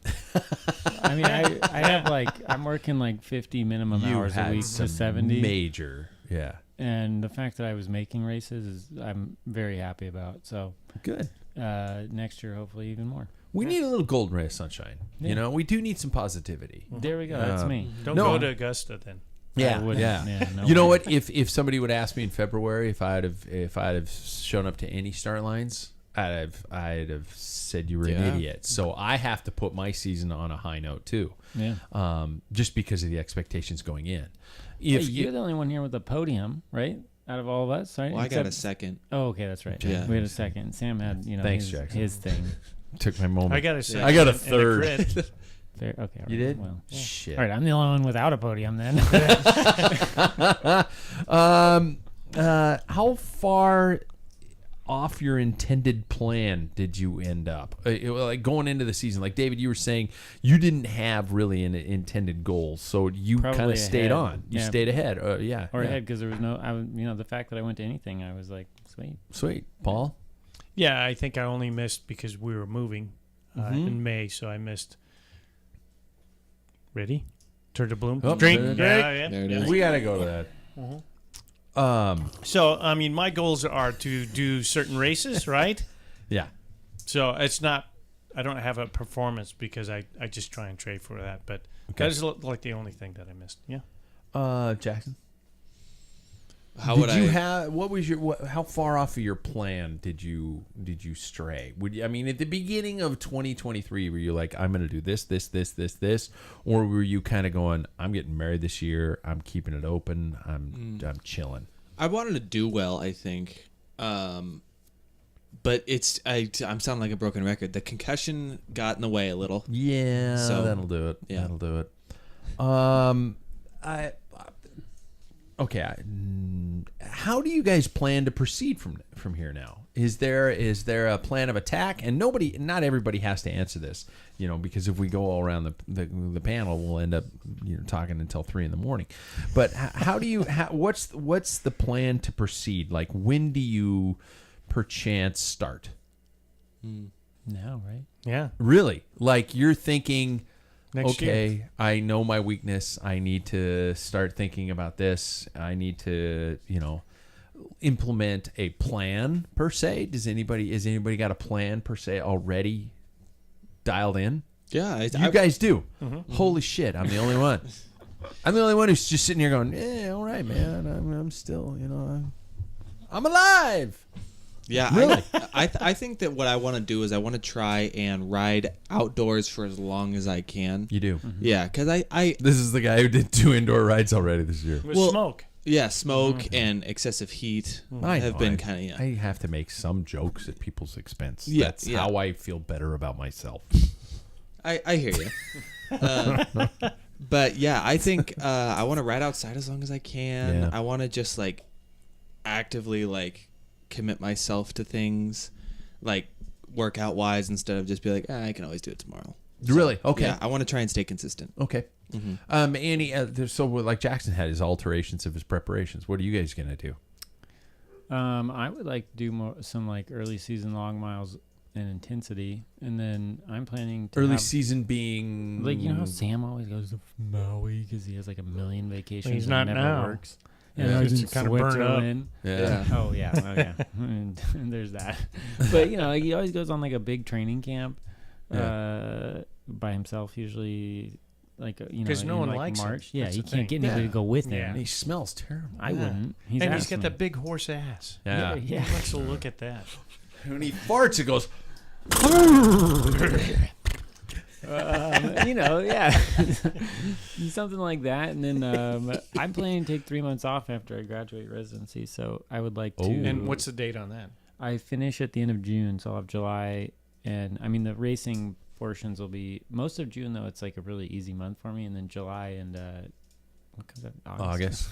I mean, I have I'm working 50 minimum hours a week to 70. Major. Yeah. And the fact that I was making races I'm very happy about. So Good. Next year, hopefully even more. We need a little golden ray of sunshine. Yeah. You know, we do need some positivity. There we go. That's me. Don't go to Augusta then. Yeah, I wouldn't. yeah. No You know way. what? If somebody would ask me in February if I'd have shown up to any start lines, I'd have said you were an idiot. So I have to put my season on a high note too. Yeah. Just because of the expectations going in. Hey, you're the only one here with a podium, right? Out of all of us, right? Well, I got a second. Oh, okay, that's right. Yeah. We had a second. Sam had, Thanks, his, Jackson. his thing. took my moment. I got a second. I got a and third. crit. Fair. Okay. You did? Well, Shit. all right. I'm the only one without a podium then. How far off your intended plan did you end up? Like going into the season, like David, you were saying you didn't have really an intended goal, so you kind Probably of stayed ahead. on. You Yeah. stayed ahead. Or yeah. ahead because there was no. The fact that I went to anything, I was like, sweet. Sweet. Paul? Yeah, I think I only missed because we were moving in May, so I missed. Ready? Turn to bloom. Oh, Drink. there it is. Yeah. There it is. We got to go to that. So, I mean, my goals are to do certain races, right? Yeah. So it's not, I don't have a performance because I just try and trade for that. But Okay. that is like the only thing that I missed. Yeah. Jackson? How did would you I? have? What was your? How far off of your plan did you stray? I mean, at the beginning of 2023, were you like, I'm going to do this, or were you kind of going, I'm getting married this year, I'm keeping it open, I'm chilling? I wanted to do well, I think, but I'm sounding like a broken record. The concussion got in the way a little. Yeah, So, that'll do it. yeah. That'll do it. How do you guys plan to proceed from here now? Is there a plan of attack? And not everybody has to answer this, because if we go all around the panel, we'll end up talking until 3 a.m. But what's the plan to proceed? Like, when do you perchance start? Now, right? Yeah. Really? Like, you're thinking, Next year. okay, I know my weakness. I need to start thinking about this. I need to, implement a plan per se. Has anybody got a plan per se already dialed in? Yeah, You guys do. Holy shit! I'm the only one. I'm the only one who's just sitting here going, "Yeah, all right, man. I'm still, I'm alive." Yeah, Really? I think that what I want to do is I want to try and ride outdoors for as long as I can. You do. Yeah, because I This is the guy who did 2 indoor rides already this year. With Well, smoke. smoke and excessive heat I have know, been I- kind of I have to make some jokes at people's expense. Yeah, That's yeah. how I feel better about myself. I hear you. But yeah, I think I want to ride outside as long as I can. Yeah. I want to just actively commit myself to things workout wise instead of just be like, I can always do it tomorrow. Really? Okay. Yeah, I want to try and stay consistent. Okay. Andy, so like Jackson had his alterations of his preparations. What are you guys gonna do? I would like to do some early season long miles and intensity. And then I'm planning to Early have, season being like, you know how Sam always goes to Maui because he has like a million vacations. He's and not never now. works. Yeah, it's he's in kind of burnt up. Switzerland. Yeah. Oh yeah, oh yeah. and there's that. But like he always goes on like a big training camp by himself usually. Like because no one likes March. him. Yeah, That's he the can't thing. get anybody to go with him. Yeah. He smells terrible. I wouldn't. And he's asked got me. that big horse ass. Yeah. Yeah. Who wants to look at that? When he farts, it goes. Something like that. And then I'm planning to take 3 months off after I graduate residency. So I would like to. And what's the date on that? I finish at the end of June, so I'll have July, and I mean the racing portions will be most of June though. It's like a really easy month for me, and then July and what comes up? August.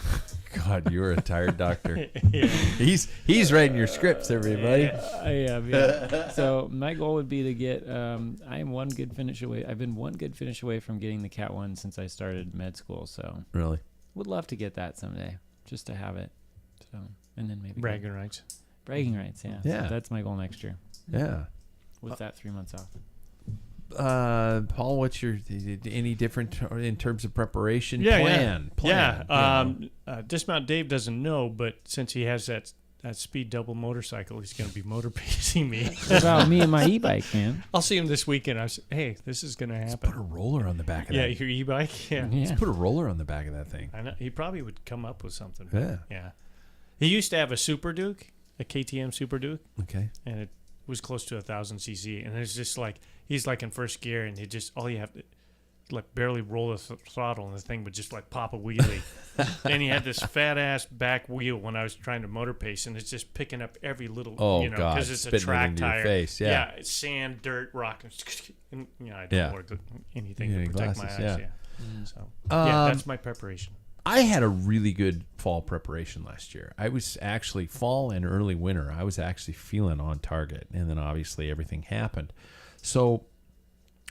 God, you're a tired doctor. He's writing your scripts, everybody. I am. Yeah. So my goal would be to get. I am one good finish away. I've been one good finish away from getting the Cat 1 since I started med school. So Really? would love to get that someday, just to have it. So and then maybe Bragging rights. bragging rights. Yeah. Yeah. So that's my goal next year. Yeah. With that 3 months off. Paul, what's your any different in terms of preparation Plan. plan? Dismount Dave doesn't know, but since he has that speed double motorcycle, he's going to be motor pacing me. What about me and my e-bike, man? I'll see him this weekend. I say, hey, this is going to happen. Put a roller on the back of Yeah, that. your e-bike. Yeah. Yeah. Let's put a roller on the back of that thing. I know. He probably would come up with something. Yeah. Yeah. He used to have a Super Duke, a KTM Super Duke, Okay. and it was close to 1,000 cc. And it's just like he's like in first gear, and he just all you have to like barely roll the throttle, and the thing would just like pop a wheelie. And he had this fat ass back wheel when I was trying to motor pace, and it's just picking up every little, Oh, God, because it's a spitting it track into your tire. face, yeah. it's sand, dirt, rock, and I don't Yeah. wear anything You to need protect glasses, my eyes. yeah. Yeah. So Um, that's my preparation. I had a really good fall preparation last year. I was actually fall and early winter. I was actually feeling on target, and then obviously everything happened. So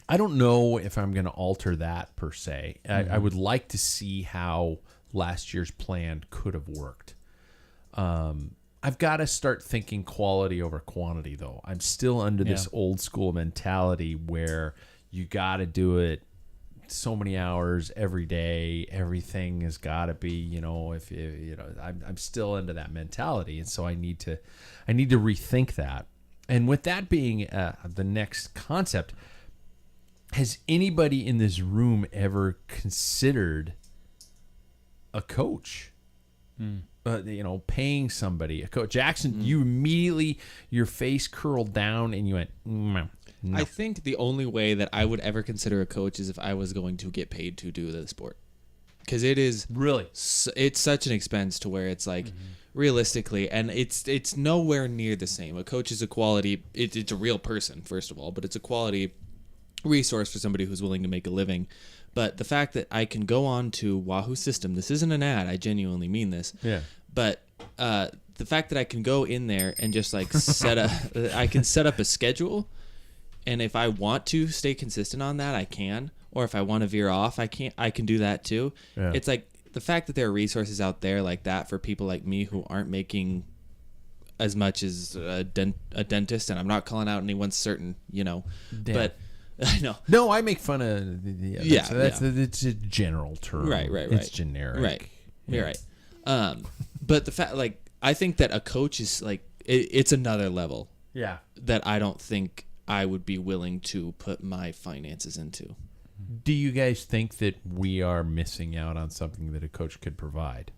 I don't know if I'm going to alter that per se. I would like to see how last year's plan could have worked. I've got to start thinking quality over quantity, though. I'm still under this old school mentality where you got to do it so many hours every day. Everything has got to be, I'm still into that mentality, and so I need to rethink that. And with that being the next concept, has anybody in this room ever considered a coach? Paying somebody, a coach. Jackson, you immediately, your face curled down and you went, no. I think the only way that I would ever consider a coach is if I was going to get paid to do the sport, because it is Really? it's such an expense to where it's like realistically, and it's nowhere near the same. A coach is a quality. It's a real person, first of all, but it's a quality resource for somebody who's willing to make a living. But the fact that I can go on to Wahoo System, this isn't an ad, I genuinely mean this. Yeah. But the fact that I can go in there and just like I can set up a schedule, and if I want to stay consistent on that, I can. Or if I want to veer off, I can do that too. Yeah. It's like the fact that there are resources out there like that for people like me who aren't making as much as a dentist, and I'm not calling out anyone certain, but I know. No, I make fun of it's a general term. Right. It's generic. Right. Yeah. You're right. But the fact, like, I think that a coach is like it's another level. Yeah. That I don't think I would be willing to put my finances into. Do you guys think that we are missing out on something that a coach could provide?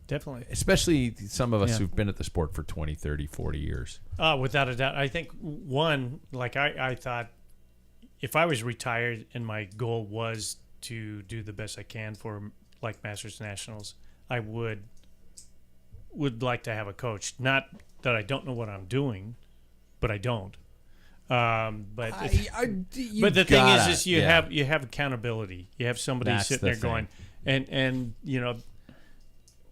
Definitely. Especially some of us who've been at the sport for 20, 30, 40 years. Without a doubt. I think one, like I thought, if I was retired and my goal was to do the best I can for like Masters Nationals, I would like to have a coach. Not that I don't know what I'm doing, but I don't. But the thing is you have accountability. You have somebody sitting there going, and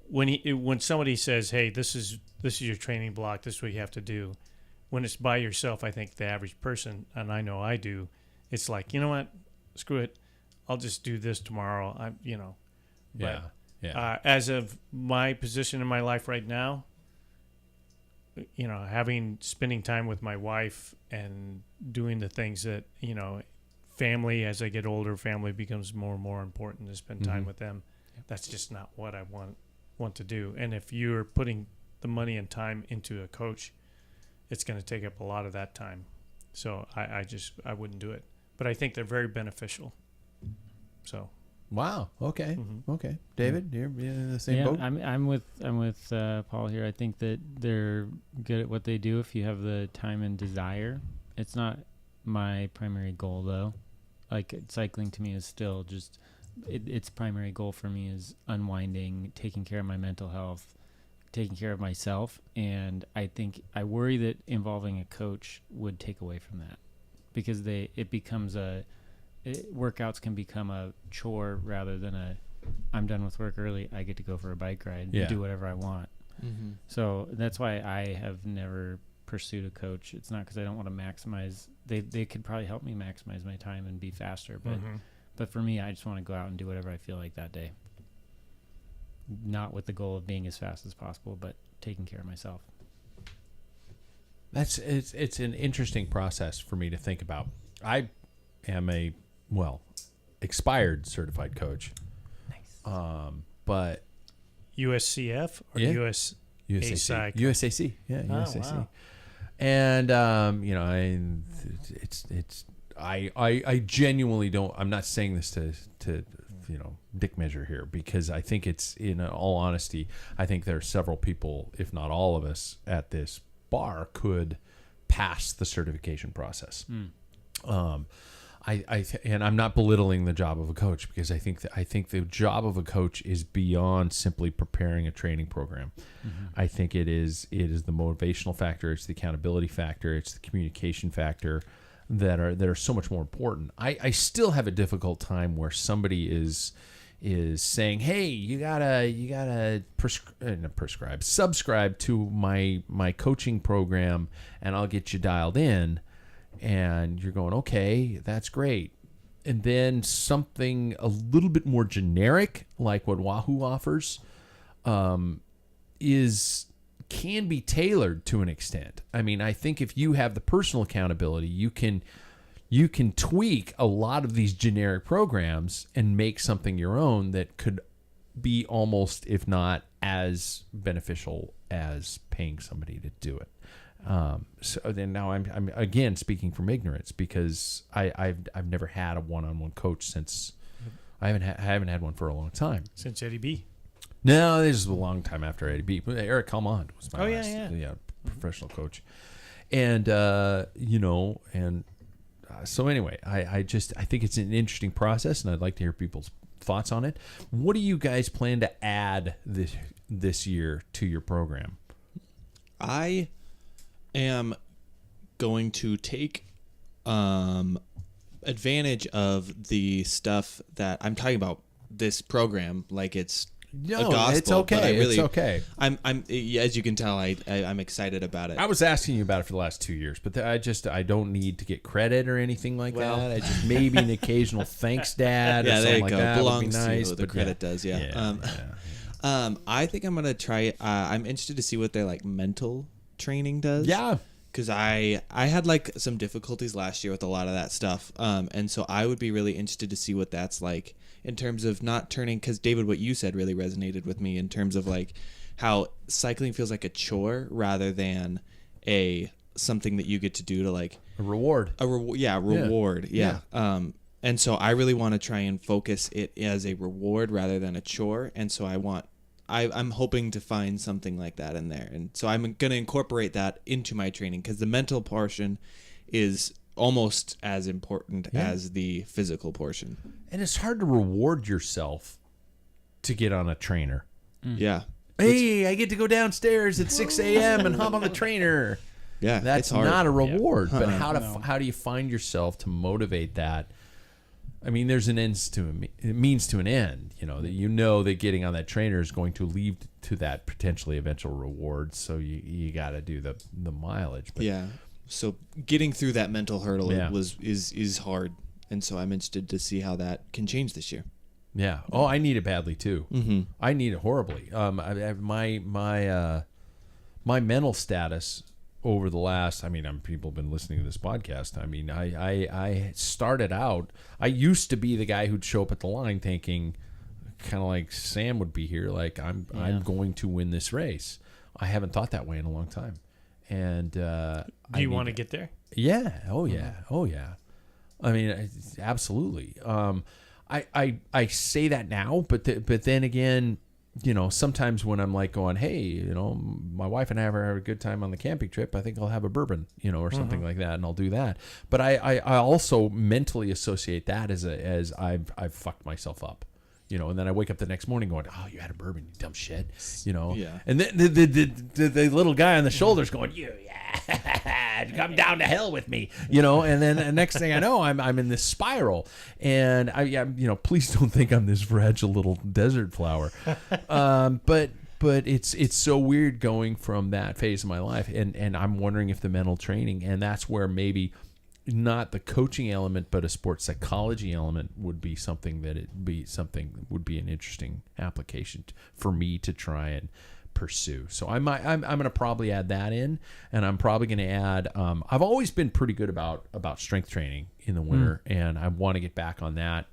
when somebody says, hey, this is your training block, this is what you have to do. When it's by yourself, I think the average person, and I know I do, it's like, you know what, screw it, I'll just do this tomorrow. But as of my position in my life right now, spending time with my wife and doing the things that, family, as I get older, family becomes more and more important to spend time with them. That's just not what I want to do. And if you're putting the money and time into a coach, it's going to take up a lot of that time. So I wouldn't do it. But I think they're very beneficial. So. Wow. Okay. Okay. David, you're in the same boat. I'm with Paul here. I think that they're good at what they do if you have the time and desire. It's not my primary goal though. Like cycling to me is still just its primary goal for me is unwinding, taking care of my mental health, taking care of myself, and I worry that involving a coach would take away from that because workouts can become a chore rather than I'm done with work early, I get to go for a bike ride and do whatever I want. So that's why I have never pursued a coach. It's not because I don't want to maximize. They could probably help me maximize my time and be faster, but for me, I just want to go out and do whatever I feel like that day. Not with the goal of being as fast as possible, but taking care of myself. It's an interesting process for me to think about. I am a expired certified coach. Nice. But USCF or USAC. USAC. Yeah, USAC. Wow. And I genuinely don't. I'm not saying this to dick measure here because I think it's, in all honesty, I think there are several people, if not all of us, at this bar could pass the certification process. And I'm not belittling the job of a coach because I think the job of a coach is beyond simply preparing a training program. I think it is the motivational factor, it's the accountability factor, it's the communication factor that are so much more important. I still have a difficult time where somebody is saying, hey, you gotta subscribe to my coaching program and I'll get you dialed in. And you're going, okay, that's great. And then something a little bit more generic, like what Wahoo offers, can be tailored to an extent. I mean, I think if you have the personal accountability, you can tweak a lot of these generic programs and make something your own that could be almost, if not as beneficial as paying somebody to do it. So then now I'm again speaking from ignorance because I've never had a one-on-one coach since I haven't had one for a long time. Since Eddie B. No, this is a long time after Eddie B. Eric Calmont was my last professional coach. And so anyway, I think it's an interesting process and I'd like to hear people's thoughts on it. What do you guys plan to add this year to your program? I am going to take advantage of the stuff that I'm talking about this program like it's a gospel. It's okay. It's okay. I'm as you can tell, I'm excited about it. I was asking you about it for the last 2 years, but I don't need to get credit or anything like that. I just maybe an occasional thanks, Dad. Yeah, or there you like go. That Belongs would be nice, to you. The credit does. Yeah. I think I'm gonna try. I'm interested to see what their mental training does. Yeah. Because I had some difficulties last year with a lot of that stuff. And so I would be really interested to see what that's like in terms of not turning, because David, what you said really resonated with me in terms of how cycling feels like a chore rather than something that you get to do to a reward. Reward. Yeah. And so I really want to try and focus it as a reward rather than a chore. And so I'm hoping to find something like that in there. And so I'm going to incorporate that into my training because the mental portion is almost as important as the physical portion. And it's hard to reward yourself to get on a trainer. Yeah. Hey, I get to go downstairs at 6 a.m. and hop on the trainer. Yeah. That's not a reward. But how do you find yourself to motivate that? I mean, there's an means to an end, that getting on that trainer is going to lead to that potentially eventual reward. So you got to do the mileage. But yeah. So getting through that mental hurdle is hard. And so I'm interested to see how that can change this year. Yeah. Oh, I need it badly too. Mm-hmm. I need it horribly. my mental status over the last, people have been listening to this podcast. I started out, I used to be the guy who'd show up at the line thinking, kind of like Sam would be here, like I'm going to win this race. I haven't thought that way in a long time. And do you want to get there? Yeah. Oh yeah. Oh yeah. Absolutely. I say that now, but then again, sometimes when I'm like going, hey, my wife and I have a good time on the camping trip, I think I'll have a bourbon, or something like that, and I'll do that. But I also mentally associate that as I've fucked myself up. And then I wake up the next morning going, oh, you had a bourbon, you dumb shit, Yeah. And then the little guy on the shoulders going, come down to hell with me, and then the next thing I know, I'm in this spiral, and please don't think I'm this fragile little desert flower, but it's so weird going from that phase of my life, and I'm wondering if the mental training, and that's where maybe not the coaching element, but a sports psychology element would be something would be an interesting application for me to try and pursue. So I'm going to probably add that in, and I'm probably going to add. I've always been pretty good about strength training in the winter, and I want to get back on that.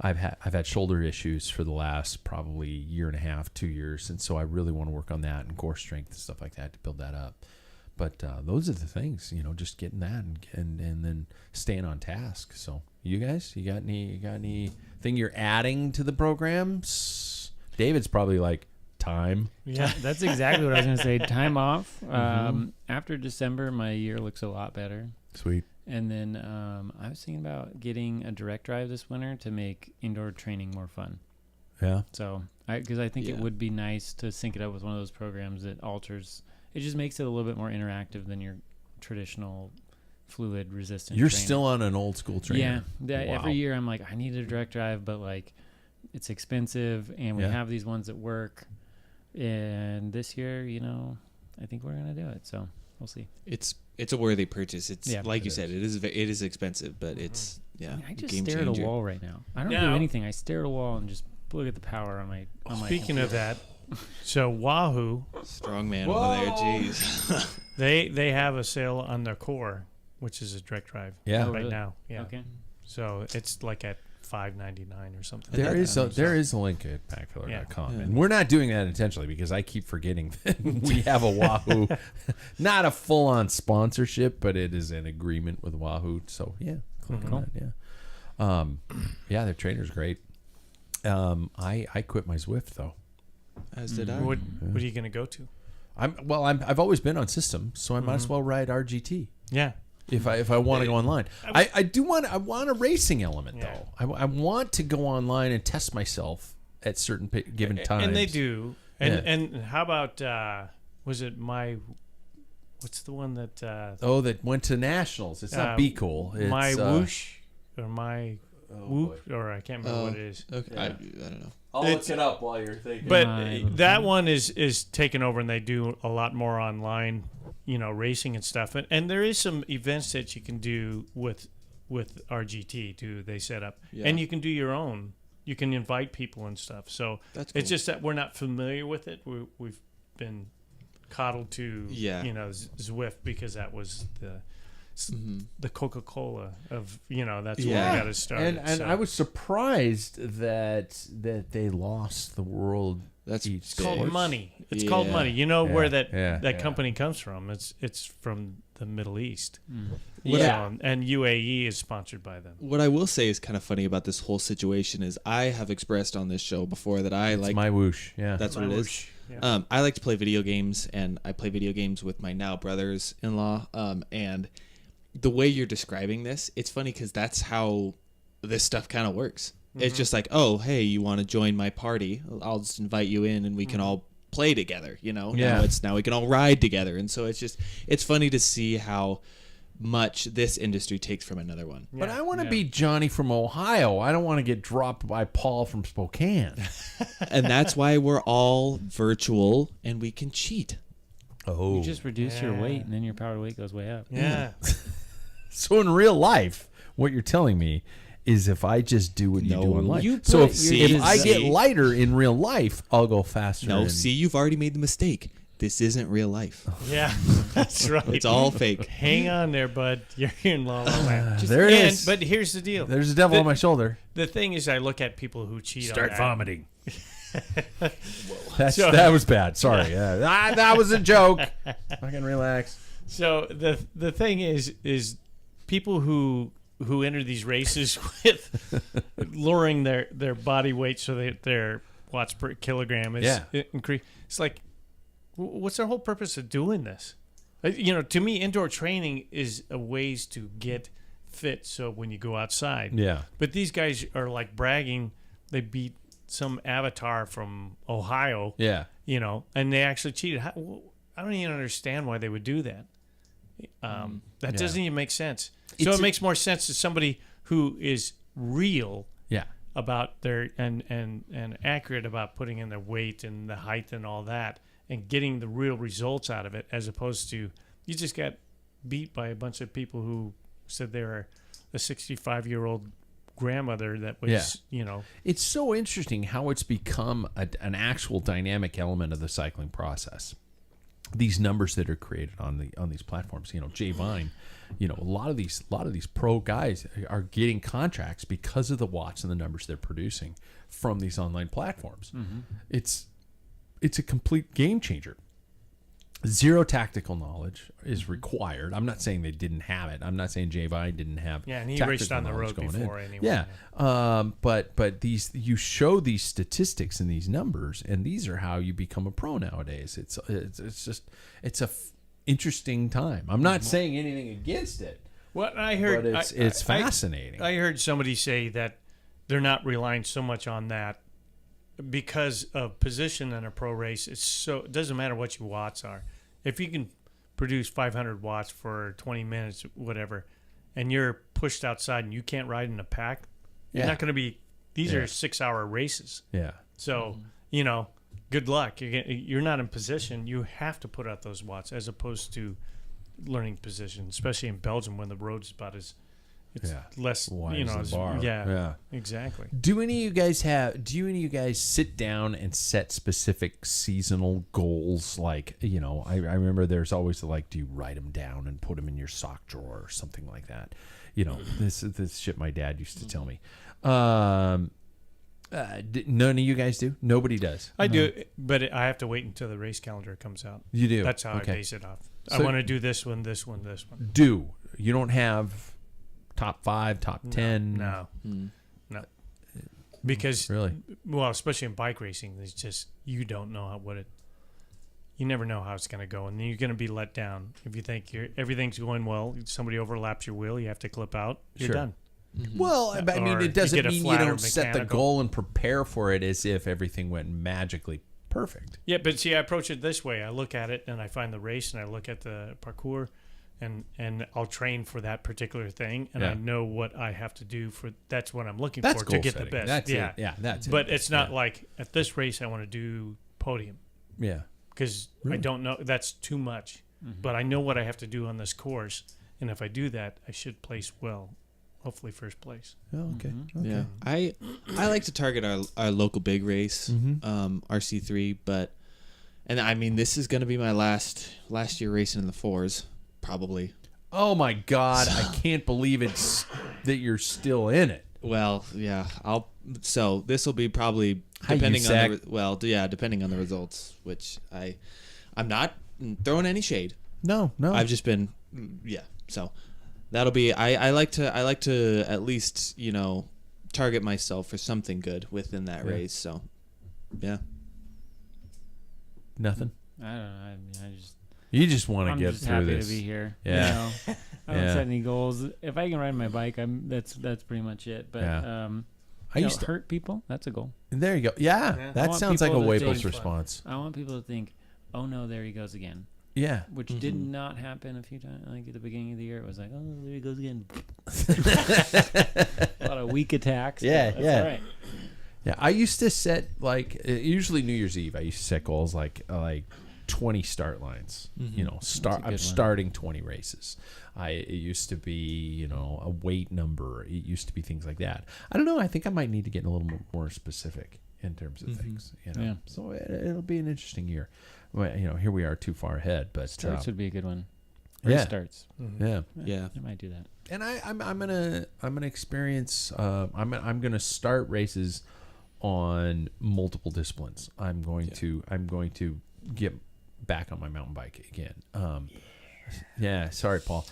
I've had shoulder issues for the last probably year and a half, 2 years, and so I really want to work on that and core strength and stuff like that to build that up. But those are the things, just getting that and then staying on task. So you guys, you got anything you're adding to the programs? David's probably like time. Yeah, that's exactly what I was going to say. Time off. After December, my year looks a lot better. Sweet. And then I was thinking about getting a direct drive this winter to make indoor training more fun. Yeah. So because I think it would be nice to sync it up with one of those programs that alters. It just makes it a little bit more interactive than your traditional fluid resistant. You're trainer. Still on an old school trainer. Yeah. Wow. Every year I'm like, I need a direct drive, but like it's expensive, and we have these ones that work. And this year, I think we're gonna do it. So we'll see. It's a worthy purchase. It's like you said, it is expensive, but it's I just stare at a wall right now. I don't do anything. I stare at a wall and just look at the power on my. Speaking of that. So Wahoo, strong man over there, jeez. they have a sale on their core, which is a direct drive. Yeah, right now. Yeah. Okay. So it's like at $5.99 or something. There is a link at packfiller.com, and we're not doing that intentionally because I keep forgetting that we have a Wahoo, not a full on sponsorship, but it is an agreement with Wahoo. So click on that. Yeah, their trainer's great. I quit my Zwift though. As did I. What are you going to go to? I've always been on systems, so I might as well ride RGT. Yeah. If I want to go online, I want a racing element though. I want to go online and test myself at certain given times. And they do. And how about was it what's the one that that went to nationals? It's not Be Cool. It's, My Whoosh or My Whoop, or I can't remember what it is. Okay, yeah. I don't know. I'll look it up while you're thinking. But that one is taken over, and they do a lot more online, racing and stuff. And there is some events that you can do with RGT too. They set up, and you can do your own. You can invite people and stuff. So that's cool. It's just that we're not familiar with it. We've been coddled to Zwift because that was the Coca-Cola of that's where we got to start. And I was surprised that they lost the world. It's called money. It's called money. Where that company comes from? It's from the Middle East. And UAE is sponsored by them. What I will say is kind of funny about this whole situation is I have expressed on this show before that I like My Whoosh. Yeah, that's what it is. Yeah. I like to play video games, and I play video games with my now brothers-in-law. And the way you're describing this, it's funny because that's how this stuff kind of works. It's just like, oh, hey, you want to join my party? I'll just invite you in, and we can all play together. Now we can all ride together, and so it's funny to see how much this industry takes from another one. But I want to be Johnny from Ohio. I don't want to get dropped by Paul from Spokane. And that's why we're all virtual, and we can cheat. Oh, you just reduce your weight, and then your power weight goes way up. Yeah. So in real life, what you're telling me is if I just do what you do in life. You So put if I get lighter in real life, I'll go faster. No, and- see, you've already made the mistake. This isn't real life. Yeah, that's right. It's all fake. Hang on there, bud. You're in La La Land. there it is. But here's the deal. There's a devil on my shoulder. The thing is, I look at people who cheat Start on that. vomiting. That was bad. Sorry. That was a joke. Fucking relax. So the thing is people who enter these races with lowering their body weight so that their watts per kilogram is increased. It's like, what's their whole purpose of doing this? To me, indoor training is a ways to get fit. So when you go outside, But these guys are like bragging they beat some avatar from Ohio, and they actually cheated. I don't even understand why they would do that. That doesn't even make sense. So it makes more sense to somebody who is real, about their and accurate about putting in their weight and the height and all that, and getting the real results out of it, as opposed to you just got beat by a bunch of people who said they were a 65-year-old grandmother that was, It's so interesting how it's become an actual dynamic element of the cycling process. These numbers that are created on these platforms, Jay Vine, a lot of these pro guys are getting contracts because of the watts and the numbers they're producing from these online platforms. Mm-hmm. It's a complete game changer. Zero tactical knowledge is required. I'm not saying they didn't have it. I'm not saying Jay Vine didn't have. Yeah, and he raced on the road before anyway. Yeah, but you show these statistics and these numbers, and these are how you become a pro nowadays. It's a interesting time. I'm not saying anything against it. What I heard, but it's fascinating. I heard somebody say that they're not relying so much on that because of position in a pro race. It doesn't matter what your watts are. If you can produce 500 watts for 20 minutes, whatever, and you're pushed outside and you can't ride in a pack, you're not going to be. These are 6-hour races. Yeah. So good luck. You're not in position. You have to put out those watts as opposed to learning position, especially in Belgium when the road's about as less wide as the bar. Yeah, exactly. Do any of you guys sit down and set specific seasonal goals? Like, I remember there's always do you write them down and put them in your sock drawer or something like that? This shit my dad used to tell me. None of you guys do? Nobody does. I do, but I have to wait until the race calendar comes out. You do? That's how I base it off. So I want to do this one. Do. You don't have top 5, top 10? No. Because, really? Well, especially in bike racing, it's just, you don't know you never know how it's going to go. And then you're going to be let down. If you think everything's going well, somebody overlaps your wheel, you have to clip out, you're done. Mm-hmm. Well, I mean, it doesn't mean you don't set the mechanical goal and prepare for it as if everything went magically perfect. Yeah, but see, I approach it this way. I look at it and I find the race and I look at the parcours and I'll train for that particular thing and I know what I have to do that's what I'm looking for to get setting. the best. That's it. Yeah, that's it. But it's not like at this race I want to do podium. Yeah. Because I don't know. That's too much. Mm-hmm. But I know what I have to do on this course. And if I do that, I should place well. Hopefully first place. Oh, okay. Mm-hmm. Okay. Yeah. I like to target our local big race, RC3, and I mean, this is going to be my last year racing in the 4s, probably. Oh my God. I can't believe that you're still in it. Well, yeah, so this will be probably depending on the results, which I'm not throwing any shade. No. I've just been, so that'll be, I like to at least, target myself for something good within that race. So, yeah. Nothing. I don't know. I mean, you just want to get just through happy this. to be here. Yeah. I don't set any goals. If I can ride my bike, that's pretty much it. But I used to hurt people. That's a goal. There you go. Yeah. That sounds like a weightless response. I want people to think, "Oh no, there he goes again." Yeah. Which did not happen a few times. Like at the beginning of the year, it was like, "Oh, there he goes again." A lot of weak attacks. Yeah. That's all right. Yeah, I used to set usually New Year's Eve. I used to set goals like 20 start lines. Mm-hmm. You know, I'm starting 20 races. It used to be, you know, a weight number. It used to be things like that. I don't know. I think I might need to get a little more specific in terms of things. You know, so it'll be an interesting year. Well, you know, here we are too far ahead, but starts would be a good one. Starts. Yeah. I might do that. And I'm gonna experience. I'm gonna start races on multiple disciplines. I'm going to get back on my mountain bike again. Yeah. Sorry, Paul.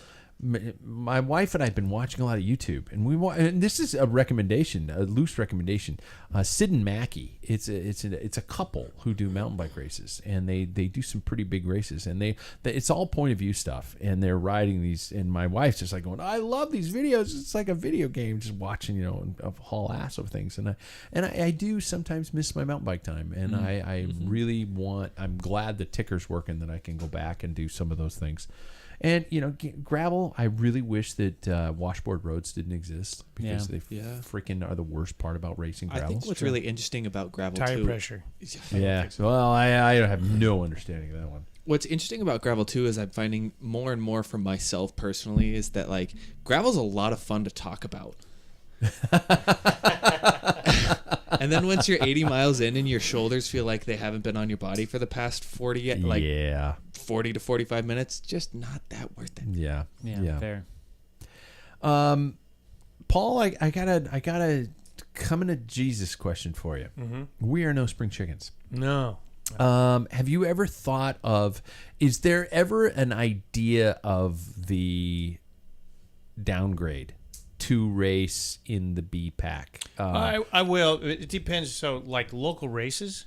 My wife and I have been watching a lot of YouTube, and this is a recommendation, a loose recommendation. Sid and Mackie, it's a couple who do mountain bike races, and they do some pretty big races, and it's all point of view stuff, and they're riding these. And my wife's just like going, "I love these videos. It's like a video game, just watching, you know, a haul ass of things." And I do sometimes miss my mountain bike time, and I really want. I'm glad the ticker's working that I can go back and do some of those things. And, you know, gravel, I really wish that washboard roads didn't exist, because they freaking are the worst part about racing gravel. I think what's really interesting about gravel, tire pressure. Yeah. Well, I have no understanding of that one. What's interesting about gravel, too, is I'm finding more and more for myself personally is that, like, gravel's a lot of fun to talk about. And then once you're 80 miles in and your shoulders feel like they haven't been on your body for the past 40 to 45 minutes, just not that worth it. Yeah. Fair. Paul, I got a coming to Jesus question for you. We are no spring chickens. No. Have you ever thought of, is there ever an idea of the downgrade to race in the B pack? I will. It depends. So, like local races,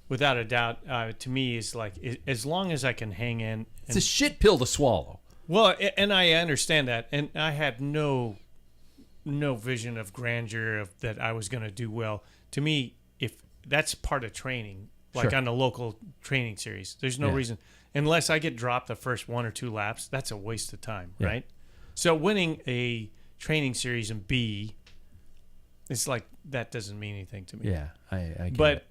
without a doubt, to me is like as long as I can hang in. It's a shit pill to swallow. Well, and I understand that, and I had no vision of grandeur of that I was going to do well. To me, if that's part of training, like on a local training series, there's no reason unless I get dropped the first 1 or 2 laps. That's a waste of time, right? So winning a training series in B, it's like that doesn't mean anything to me. Yeah, I get but it.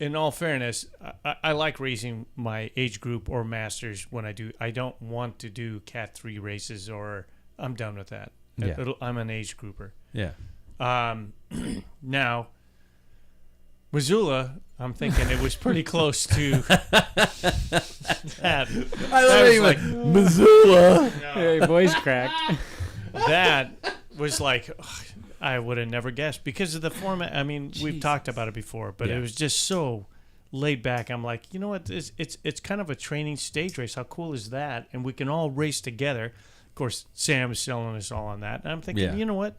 In all fairness, I like racing my age group or masters when I do. I don't want to do Cat 3 races, or I'm done with that. Yeah. I'm an age grouper. Yeah. Now, Missoula, I'm thinking it was pretty close to that. I love it. Like, Missoula. Hey, voice cracked. That was like, I would have never guessed because of the format. I mean, we've talked about it before, but it was just so laid back. I'm like, you know what? It's kind of a training stage race. How cool is that? And we can all race together. Of course, Sam is selling us all on that. And I'm thinking, you know what?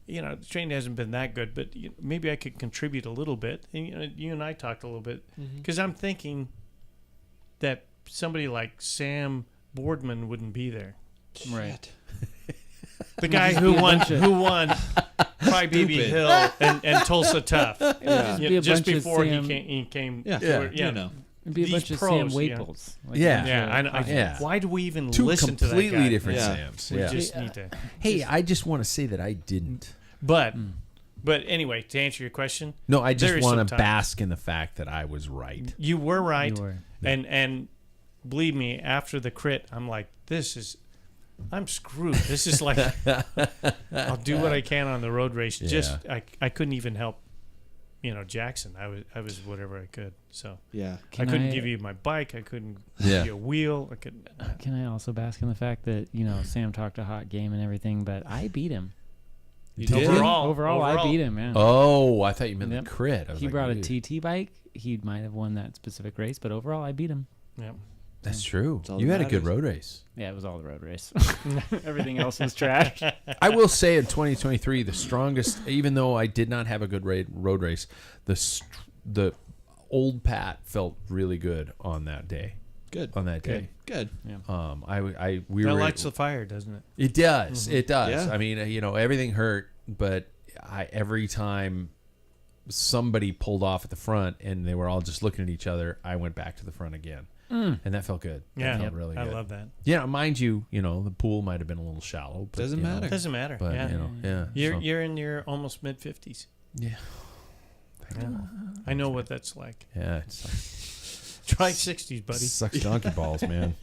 You know, the training hasn't been that good, but maybe I could contribute a little bit. And you and I talked a little bit because I'm thinking that somebody like Sam Boardman wouldn't be there. Right. The guy who won Crybaby Hill and Tulsa Tough. Just before he came. It'd be a bunch of Sam Waples. Why do we even Two listen to that guy? completely different Sams. We just need to. Hey, I just want to say that I didn't. But anyway, to answer your question, no, I just want to bask in the fact that I was right. You were right, You were. and believe me, after the crit, I'm like, I'm screwed. This is like, I'll do what I can on the road race. Just I couldn't even help, Jackson. I was whatever I could. So I couldn't give you my bike. I couldn't give you a wheel. I couldn't. Can I also bask in the fact that Sam talked a hot game and everything, but I beat him. You did? Overall, I beat him. Yeah. Oh, I thought you meant the crit. He brought a TT bike. He might have won that specific race, but overall, I beat him. Yeah. That's true. You had a good road race. Yeah, it was all the road race. Everything else was trash. I will say in 2023, the strongest, even though I did not have a good road race, the old Pat felt really good on that day. Good. On that day. Good. Yeah. We lights the fire, doesn't it? It does. Mm-hmm. It does. Yeah. I mean, everything hurt, but every time somebody pulled off at the front and they were all just looking at each other, I went back to the front again. And that felt good. That felt really good. I love that. Yeah, mind you, the pool might have been a little shallow. But, Doesn't matter. Doesn't matter. But, You're in your almost mid-50s. Yeah. I know what that's like. Yeah. It's like, Try 60s, buddy. Sucks donkey balls, man.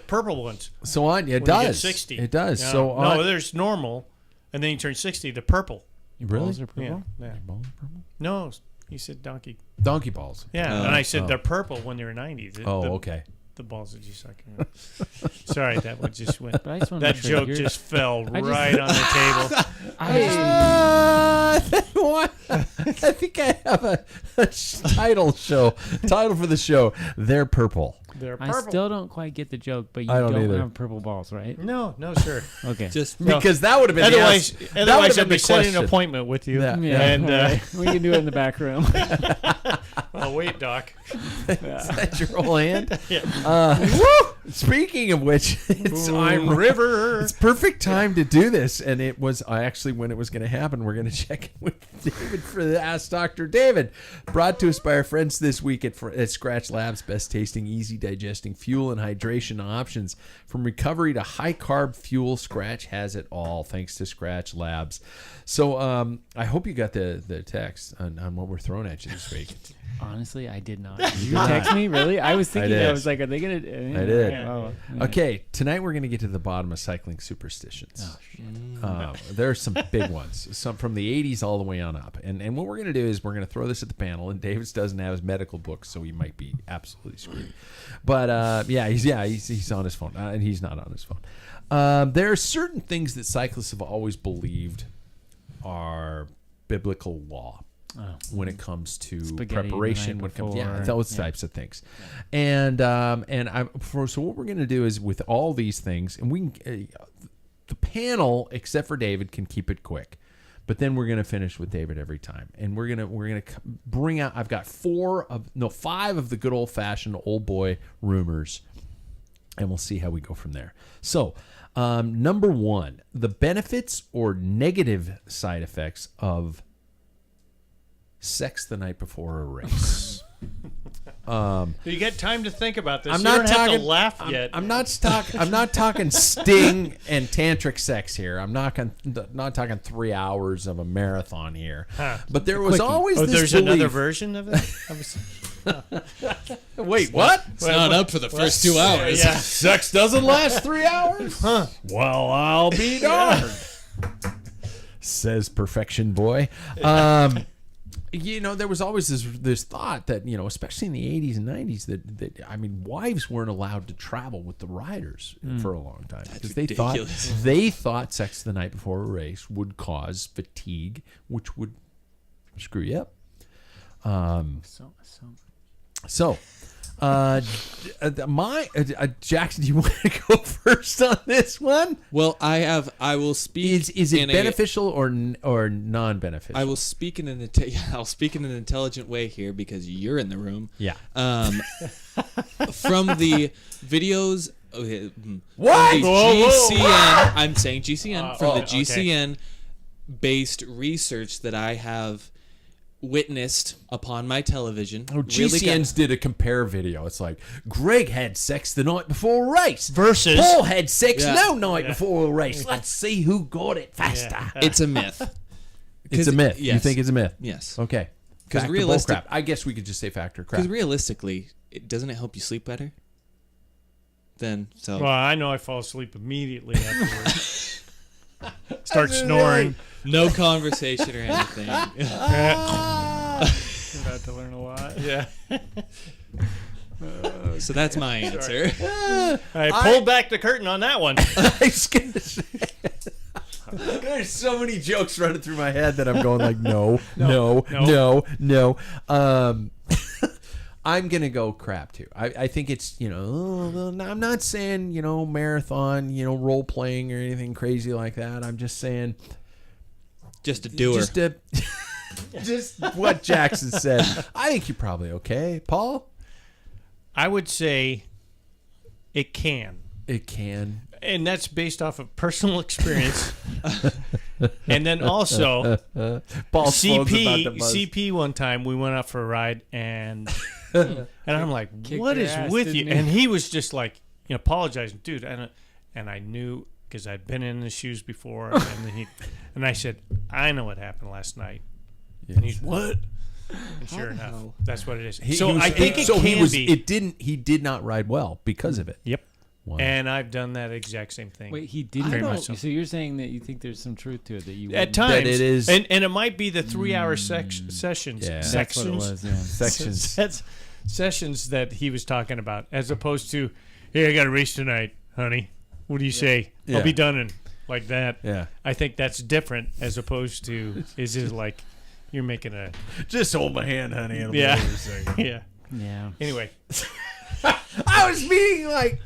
Purple ones. So on, it When does. you get 60. It does. Yeah. So no, there's normal, and then you turn 60. The purple. really? Balls are purple? Yeah. Balls are purple? No, he said donkey. Donkey balls. Yeah, Oh. and I said Oh. they're purple when they're 90. Okay. The balls that you suck. Sorry, that one just went. But I just wanna That make sure joke you're- just fell I just- right on the table. I think I have a title for the show. They're purple. They're I purple. still don't quite get the joke, but you I don't either. have purple balls, right? No, sir. Okay. Just No. Because that would have been Otherwise, that would have I'd been be the setting an question. appointment with you. Yeah. Yeah, And all right. We can do it in the back room. oh wait, Doc. Is that your whole hand? Yeah. Speaking of which, it's River. It's perfect time to do this, and it was actually when it was going to happen. We're going to check in with David for the Ask Dr. David, brought to us by our friends this week at Scratch Labs. Best tasting, easy digesting fuel and hydration options from recovery to high carb fuel. Scratch has it all, thanks to Scratch Labs. So I hope you got the text on what we're throwing at you this week. Honestly, I did not. Did you text me? Really? I was thinking, did. I was like, are they going to... I did. Oh, Okay, tonight we're going to get to the bottom of cycling superstitions. Oh, shit. There are some big ones, some from the 80s all the way on up. And what we're going to do is we're going to throw this at the panel, and Davis doesn't have his medical book, so he might be absolutely screwed. But he's on his phone, and he's not on his phone. There are certain things that cyclists have always believed are biblical law. When it comes to Spaghetti preparation, the when night it comes, before. those types of things, and so what we're going to do is with all these things, and we can, the panel except for David can keep it quick, but then we're going to finish with David every time, and we're gonna bring out. I've got 5 of the good old fashioned old boy rumors, and we'll see how we go from there. So. Number 1, the benefits or negative side effects of sex the night before a race. You get time to think about this. I'm You not don't have talking. to laugh yet. I'm not talking sting and tantric sex here. I'm not talking 3 hours of a marathon here. Huh. But there was always this there's belief. another version of it. Wait, what? it's not up for the first 2 hours. Yeah. Sex doesn't last 3 hours? Huh. Well, I'll be darned. Says Perfection Boy. There was always this thought that, especially in the 80s and 90s, that wives weren't allowed to travel with the riders for a long time. Because they thought sex the night before a race would cause fatigue, which would screw you up. So, Jackson, do you want to go first on this one? Well, I will speak. Is it beneficial or non-beneficial? I will speak in I'll speak in an intelligent way here because you're in the room. Yeah. From the videos. Okay, What? from the GCN. I'm saying GCN from the okay. GCN based research that I have witnessed upon my television. GCN's did a compare video. It's like Greg had sex the night before a race Versus Paul had sex Yeah. no night before a race. Let's see who got it faster. It's a myth. It's a myth. You Yes. think it's a myth? Yes. Okay. 'Cause Fact or realistic- bull crap? I guess we could just say fact or crap. Because realistically, doesn't it help you sleep better? Then so. Well, I know I fall asleep immediately afterwards. Start snoring. No conversation or anything. About to learn a lot. Yeah. So that's my answer. I pulled back the curtain on that one. I was gonna say. There's so many jokes running through my head that I'm going like, no. I'm gonna go crap too. I think it's I'm not saying marathon role playing or anything crazy like that. I'm just saying Just a doer. just what Jackson said. I think you're probably okay, Paul. I would say it can. It can. And that's based off of personal experience. And then also, Paul's phone's about to buzz. CP one time, we went out for a ride, and I'm like, Kicked what your is ass, with you? didn't he? And he was just like, apologizing, dude. And I knew, because I'd been in his shoes before, and I said, I know what happened last night. And he's, what? And sure the enough, hell? that's what it is. He So was- I think it so can he was. be. He did not ride well because of it. Yep. Wow. And I've done that exact same thing. Wait, he didn't. Very much so. So you're saying that you think there's some truth to it that you At wouldn't- times, it is- and it might be the 3-hour sessions. Yeah. That's what it was. Yeah. Sections. That's sessions that he was talking about, as opposed to, hey, I got a race tonight, honey. What do you say? Yeah. I'll be done in like that. Yeah. I think that's different as opposed to, is it like you're making a, Just hold my hand, honey. It'll yeah, be over in a second. yeah. Yeah. Anyway, I was being like,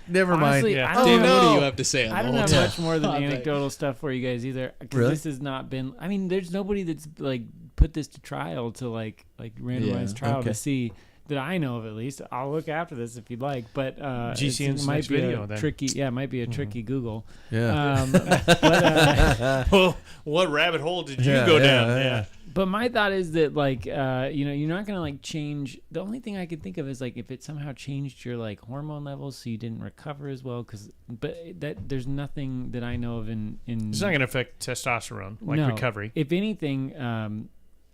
never Honestly, mind. Yeah. I don't David, know. what do you have to say on I don't the have whole much more than topic? anecdotal stuff for you guys either. Because Really? this has not been. I mean, there's nobody that's like put this to trial to like randomized Yeah. trial Okay. to see that I know of at least. I'll look after this if you'd like, but GCN's it might next be video, a then. tricky. Yeah, it might be a tricky Google. Yeah. But well, what rabbit hole did you Yeah, go yeah, down? yeah. Yeah. But my thought is that like you're not gonna like change. The only thing I could think of is like if it somehow changed your like hormone levels so you didn't recover as well. But that there's nothing that I know of in. It's not going to affect testosterone, like No. recovery. If anything,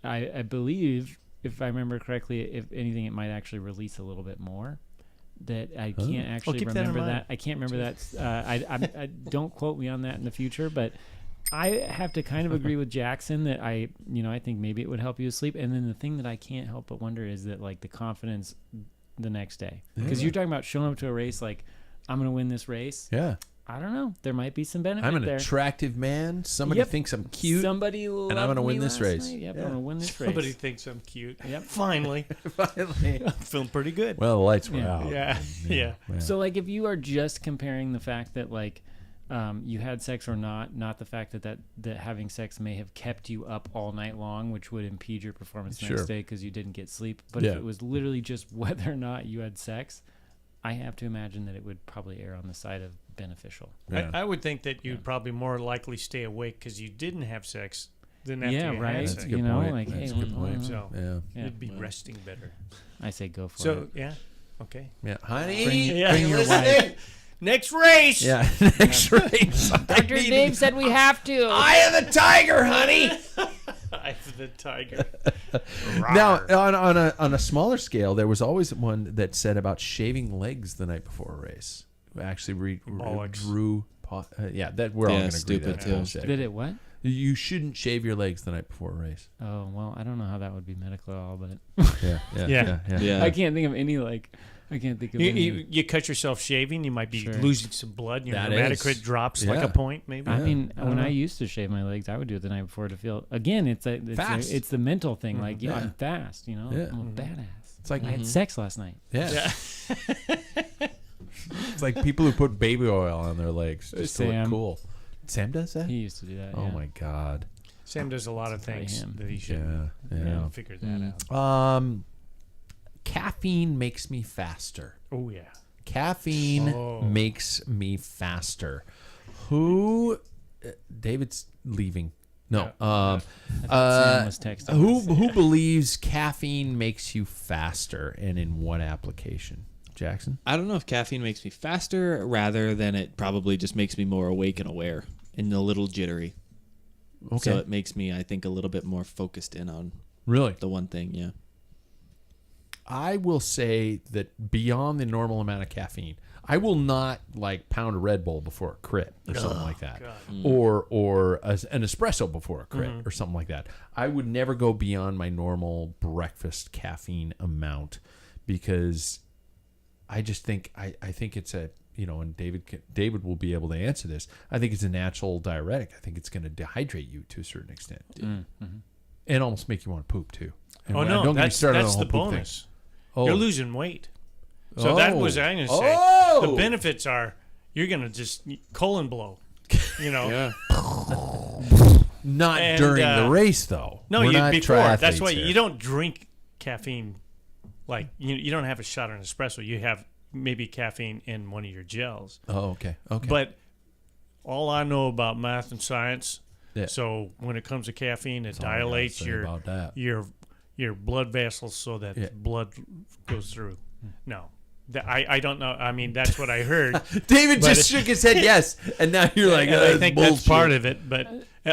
I believe, if I remember correctly, if anything, it might actually release a little bit more. That I can't actually keep that in remember mind. that. I can't remember that. I don't quote me on that in the future, but I have to kind of agree with Jackson that I think maybe it would help you sleep. And then the thing that I can't help but wonder is that like the confidence the next day, because you're talking about showing up to a race like I'm going to win this race. Yeah. I don't know. There might be some benefit I'm an there. attractive man. Somebody Yep. thinks I'm cute. Somebody I'm loved gonna win me this last race. night. Yep, Yeah. I'm gonna win this Somebody race. thinks I'm cute. Yep. Finally. Finally. I'm feeling pretty good. Well, the lights were Yeah. out. Yeah. Yeah. So like if you are just comparing the fact that like you had sex or not the fact that having sex may have kept you up all night long, which would impede your performance the Sure. next day because you didn't get sleep. But Yeah. if it was literally just whether or not you had sex, I have to imagine that it would probably err on the side of beneficial. Yeah. I would think that you'd probably more likely stay awake because you didn't have sex than after Yeah, you right. had That's a sex. good You know, point. like, That's hey, a good point. So Yeah. Yeah. you'd be resting better. I say go for So it. yeah, okay. Yeah. Honey. Bring- Yeah, bring your listen. Next race. Yeah. Next race. Dr. Dave said we have to. Eye of the tiger, honey. Eye of the tiger. Now, on a smaller scale, there was always one that said about shaving legs the night before a race. Actually, Bollocks. drew. Yeah, that we're all Yeah, going to agree stupid that's too. bullshit. Did it what? You shouldn't shave your legs the night before a race. Oh well, I don't know how that would be medical at all, but Yeah. Yeah. I can't think of any like. I can't think of any. You cut yourself shaving, you might be Sure. losing some blood. Your That hematocrit is. drops like Yeah. a point, maybe. I Yeah. mean, I don't when know. I used to shave my legs, I would do it the night before to feel. Again, it's Fast. it's the mental thing. Like, Yeah. I'm fast. You know, Yeah. I'm a badass. It's like I had sex last night. yeah. It's like people who put baby oil on their legs just to look Sam. cool. Sam does that? He used to do that. Oh yeah. my god. Sam does a lot of probably things him. that he should Yeah. figure that out. Caffeine makes me faster. Oh yeah. Caffeine Oh. makes me faster. Who? David's leaving. No. I thought Sam was texting. Who believes caffeine makes you faster, and in what application? Jackson. I don't know if caffeine makes me faster rather than it probably just makes me more awake and aware and a little jittery. Okay. So it makes me, I think, a little bit more focused in on Really? the one thing. Yeah. I will say that beyond the normal amount of caffeine, I will not like pound a Red Bull before a crit or something like that, or an espresso before a crit or something like that. I would never go beyond my normal breakfast caffeine amount because I just think I think it's a and David will be able to answer this. I think it's a natural diuretic. I think it's going to dehydrate you to a certain extent, and almost make you want to poop too. And Oh don't no, get me that's started on the whole poop thing. bonus. Oh. You're losing weight. So that was I'm going to say. Oh. The benefits are you're going to just colon blow. Yeah. Not And, during the race, though. No, We're not before. That's triathletes why here. you don't drink caffeine. Like you don't have a shot of an espresso. You have maybe caffeine in one of your gels. Oh, okay. Okay. But all I know about math and science. Yeah. So when it comes to caffeine, it all I gotta dilates say about that. your blood vessels so that Yeah. blood goes through. No, I don't know. I mean, that's what I heard. David But just shook his head yes, and now you're like, And oh, I think that's part it. of it. But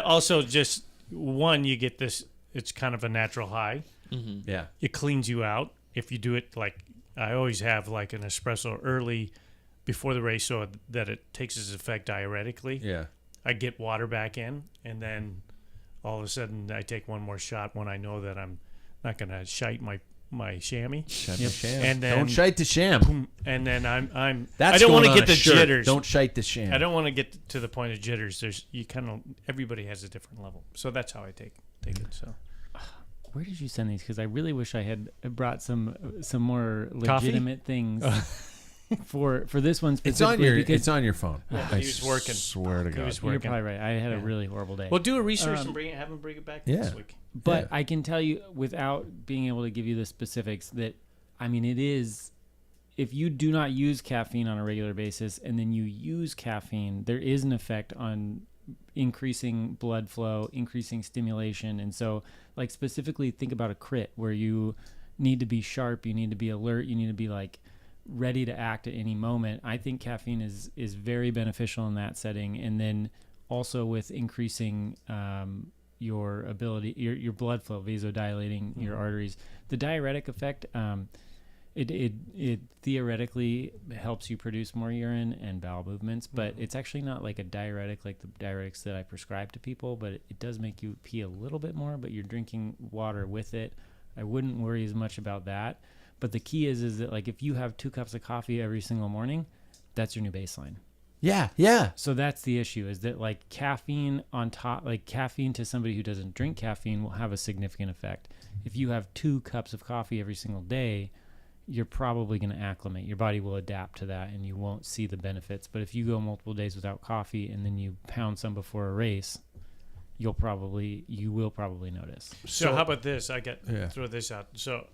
also, just one, you get this. It's kind of a natural high. Mm-hmm. Yeah. It cleans you out if you do it like I always have, like an espresso early before the race, so that it takes its effect diuretically. Yeah. I get water back in, and then all of a sudden I take one more shot when I know that I'm not going to shite my chamois. Shite the sham. And then, don't shite the sham. And then I'm That's I don't want to going get on a the shirt. jitters. Don't shite the sham. I don't want to get to the point of jitters. Everybody has a different level, so that's how I take it. So. Where did you send these? Because I really wish I had brought some more Coffee? legitimate things for this one specifically. It's on your phone. Yeah, I he was working. Swear to He God. was You're working. probably right. I had a really horrible day. Well, do a research and have him bring it back next week. But Yeah. I can tell you, without being able to give you the specifics, that it is. If you do not use caffeine on a regular basis, and then you use caffeine, there is an effect on increasing blood flow, increasing stimulation. And so, like, specifically think about a crit where you need to be sharp, you need to be alert, you need to be like ready to act at any moment. I think caffeine is very beneficial in that setting. And then also with increasing your ability, your blood flow, vasodilating your arteries, the diuretic effect, it theoretically helps you produce more urine and bowel movements, but it's actually not like a diuretic like the diuretics that I prescribe to people, but it does make you pee a little bit more, but you're drinking water with it. I wouldn't worry as much about that. But the key is that, like, if you have 2 cups of coffee every single morning, that's your new baseline. Yeah. Yeah. So that's the issue, is that, like, caffeine on top, like caffeine to somebody who doesn't drink caffeine will have a significant effect. If you have 2 cups of coffee every single day, you're probably going to acclimate. Your body will adapt to that, and you won't see the benefits. But if you go multiple days without coffee and then you pound some before a race, you will probably notice. So how about this? Yeah. Throw this out. So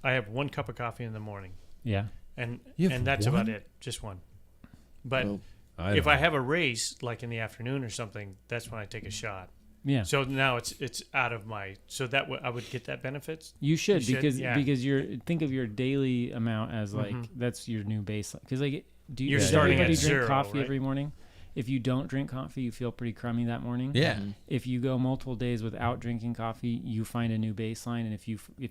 I have 1 cup of coffee in the morning, Yeah. and You have that's one? about it, just one. But Well, if I have a race like in the afternoon or something, that's when I take a shot. Yeah. So now it's out of my. So that I would get that benefits. You should, because yeah. think of your daily amount as like that's your new baseline. Because like, You're does starting everybody at drink 0, coffee right? every morning? If you don't drink coffee, you feel pretty crummy that morning. Yeah. If you go multiple days without drinking coffee, you find a new baseline. And if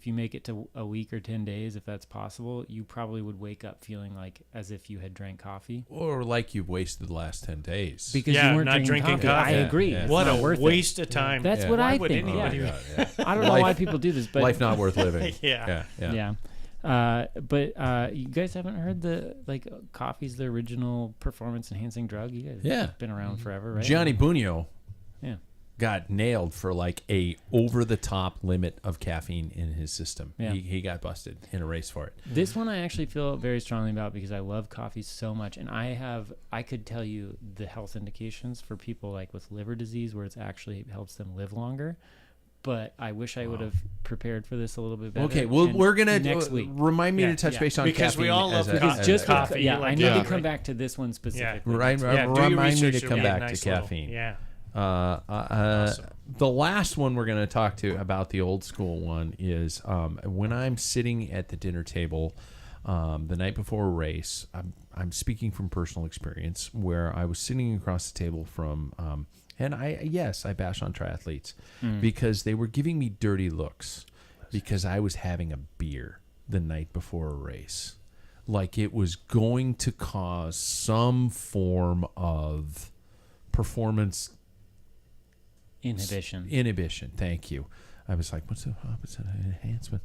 you make it to a week or 10 days, if that's possible, you probably would wake up feeling like as if you had drank coffee. Or like you've wasted the last 10 days. Because Yeah, you weren't not drinking coffee. I agree. Yeah. It's What not a worth waste it. of time. That's what Why I would think. anybody- Yeah. Yeah. I don't know why people do this, but Life not worth living. Yeah. Yeah. But you guys haven't heard coffee's the original performance enhancing drug? You guys have been around forever, right? Gianni Bugno Yeah. got nailed for like a over the top limit of caffeine in his system. Yeah. He got busted in a race for it. This one I actually feel very strongly about because I love coffee so much, and I could tell you the health indications for people like with liver disease where it actually helps them live longer. But I wish I would have prepared for this a little bit better. Okay, well, And we're gonna next week. remind me Yeah, to touch yeah. base on Because caffeine we all love as a- coffee. as Just a- coffee, yeah, you like I need that, to come right? back to this one specifically. Right, Yeah, do your remind me research, to come it'll be a back nice to little- caffeine. Yeah. Awesome. The last one we're going to talk to about the old school one is when I'm sitting at the dinner table the night before a race. I'm speaking from personal experience where I was sitting across the table from, and I bash on triathletes because they were giving me dirty looks because I was having a beer the night before a race. Like it was going to cause some form of performance Inhibition. Thank you. I was like, what's the opposite of enhancement?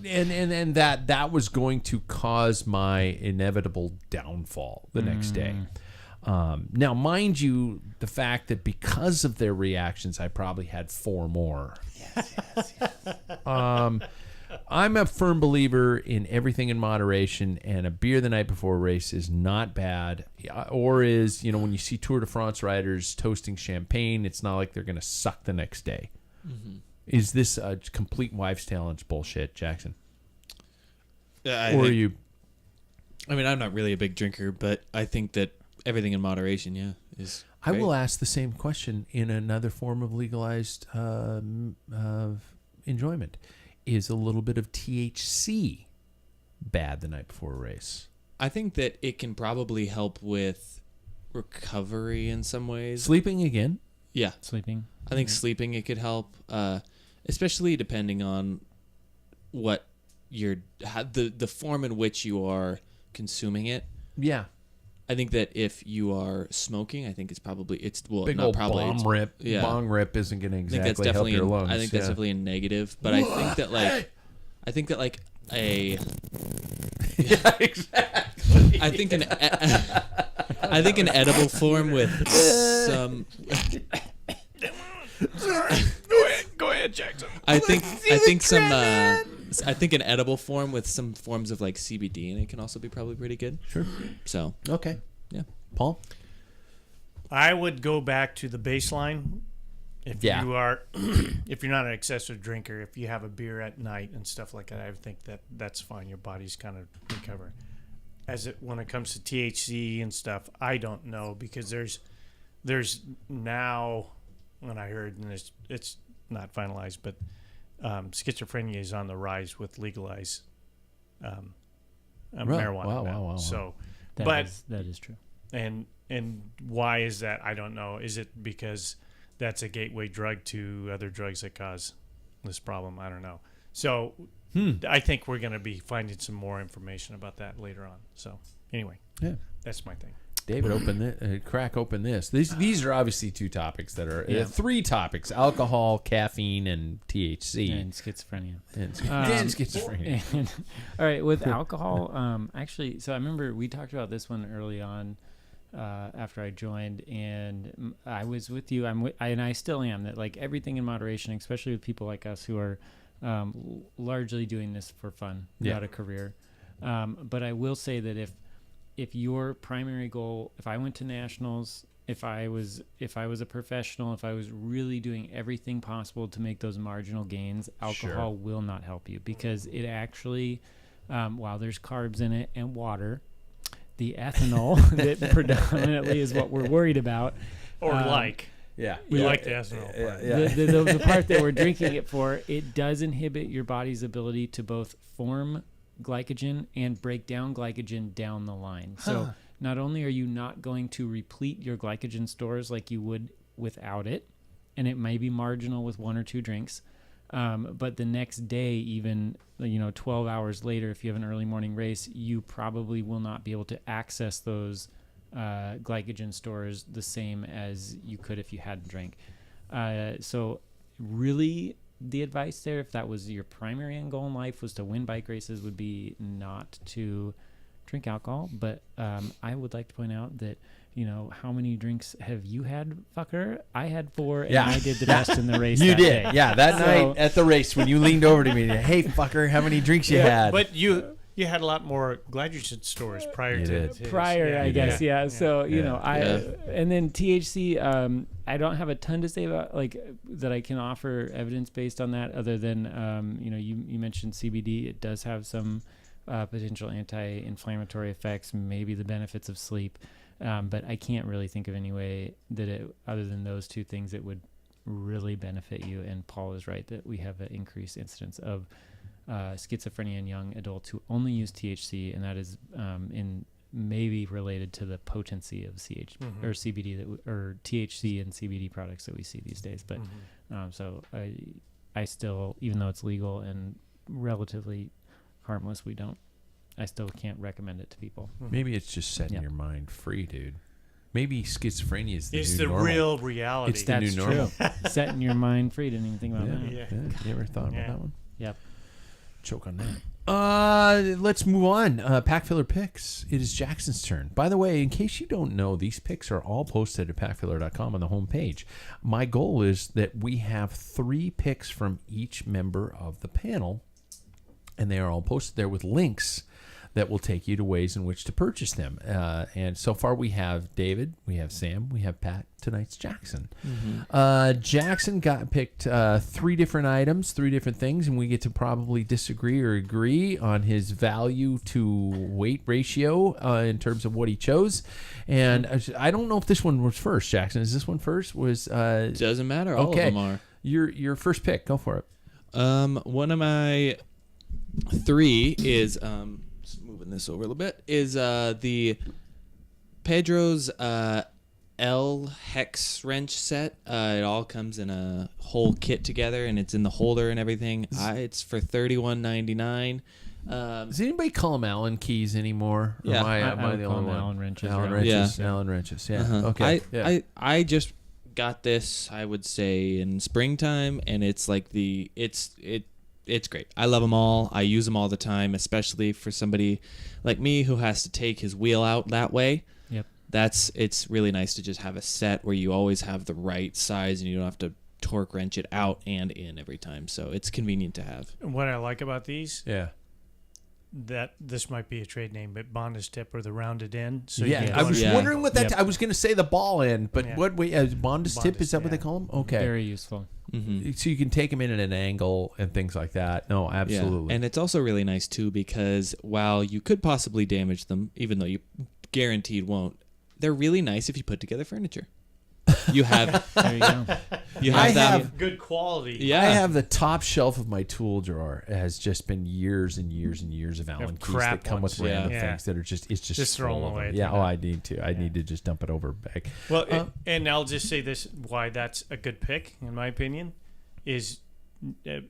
And that was going to cause my inevitable downfall the next day. Now, mind you, the fact that because of their reactions, I probably had 4 more. Yes. I'm a firm believer in everything in moderation, and a beer the night before a race is not bad. Or is, when you see Tour de France riders toasting champagne, it's not like they're going to suck the next day. Mm-hmm. Is this a complete wives' tale and bullshit, Jackson? I'm not really a big drinker, but I think that everything in moderation, is I great. will ask the same question in another form of legalized enjoyment. Is a little bit of THC bad the night before a race? I think that it can probably help with recovery in some ways. Sleeping again? Yeah. Sleeping. I think sleeping, it could help, especially depending on what the form in which you are consuming it. Yeah. I think that if you are smoking, I think it's Big not old probably. bomb rip. Yeah. Bong rip isn't going to I think that's exactly help definitely your lungs. I think that's definitely a negative, but I think that like a yeah, exactly. I think an edible form with some. Go ahead, Jackson. I think an edible form with some forms of like CBD in it can also be probably pretty good. Sure. So Okay. yeah, Paul? I would go back to the baseline. If Yeah. you are, if you're not an excessive drinker, if you have a beer at night and stuff like that, I think that's fine. Your body's kind of recovering. When it comes to THC and stuff, I don't know, because there's now, when I heard, and it's not finalized, but schizophrenia is on the rise with legalized marijuana. Wow. So, That is true. And why is that? I don't know. Is it because that's a gateway drug to other drugs that cause this problem? I don't know. So I think we're going to be finding some more information about that later on. So anyway, that's my thing. David, crack open this. These are obviously two topics that are three topics: alcohol, caffeine, and THC, And schizophrenia. and schizophrenia. All right, with alcohol, actually, so I remember we talked about this one early on after I joined, and I was with you. And I still am. That like everything in moderation, especially with people like us who are largely doing this for fun, not a career. But I will say that if your primary goal, if I went to nationals, if I was a professional, if I was really doing everything possible to make those marginal gains, alcohol will not help you, because it actually, while there's carbs in it and water, the ethanol that predominantly is what we're worried about. We like the ethanol part. The part that we're drinking it for, it does inhibit your body's ability to both form glycogen and break down glycogen down the line. So not only are you not going to replete your glycogen stores like you would without it, and it may be marginal with one or two drinks, but the next day, even 12 hours later, if you have an early morning race, you probably will not be able to access those glycogen stores the same as you could if you hadn't drank. So really, the advice there, if that was your primary end goal in life, was to win bike races, would be not to drink alcohol. But I would like to point out that, how many drinks have you had, fucker? I had 4, and I did the best in the race. You that did. day. Yeah, that night at the race when you leaned over to me, hey, fucker, how many drinks you had? But you had a lot more glycogen stores prior to did. his. I guess. So and then THC, I don't have a ton to say about that I can offer evidence based on that, other than you mentioned CBD. It does have some potential anti-inflammatory effects, maybe the benefits of sleep, but I can't really think of any way that other than those two things, it would really benefit you. And Paul is right that we have an increased incidence of schizophrenia in young adults who only use THC, and that is maybe related to the potency of or CBD or THC and CBD products that we see these days. But so I still, even though it's legal and relatively harmless, I still can't recommend it to people. Maybe it's just setting your mind free, dude. Maybe schizophrenia is the new the normal. real reality. It's the new normal. Setting your mind free. Didn't even think about that. Yeah. You ever thought about that one? Yep. Choke on that. Let's move on. Packfiller picks. It is Jackson's turn. By the way, in case you don't know, these picks are all posted at packfiller.com on the homepage. My goal is that we have 3 picks from each member of the panel, and they are all posted there with links that will take you to ways in which to purchase them. And so far we have David, we have Sam, we have Pat, tonight's Jackson. Jackson picked 3 different items, 3 different things, and we get to probably disagree or agree on his value to weight ratio in terms of what he chose. And I don't know if this one was first, Jackson. Is this one first? Doesn't matter. All of them are. Your first pick. Go for it. One of my 3 is just moving this over a little bit, is the Pedro's L hex wrench set. It all comes in a whole kit together, and it's in the holder and everything. It's for $31.99. Does anybody call them Allen keys anymore? Or Yeah. am I the call only them one? Allen wrenches. Allen right? wrenches. Yeah. Allen wrenches. Yeah. Uh-huh. Okay. Yeah. I just got this, I would say, in springtime, and it's like it's great. I love them all. I use them all the time, especially for somebody like me who has to take his wheel out that way. Yep. It's really nice to just have a set where you always have the right size and you don't have to torque wrench it out and in every time. So it's convenient to have. What I like about these, Yeah. that this might be a trade name, but Bonda's tip or the rounded end. So Yeah, you can I go was under- wondering what that. Yep. I was going to say the ball end, but Yeah. what? Wait, Bondus tip, is that what they yeah. call them? Okay, Very useful. Mm-hmm. so you can take them in at an angle and things like that. No, absolutely. Yeah. And it's also really nice too because while you could possibly damage them, even though you guaranteed won't, they're really nice if you put together furniture. You have There you go. you I have that. have- good quality. Yeah. I have the top shelf of my tool drawer. It has just been years and years and years of Allen keys crap that come with ones. random Yeah. things that are just Just throw full them of away. Yeah. Oh, I need to. I need to just dump it over back. Well, and I'll just say this: why that's a good pick, in my opinion, is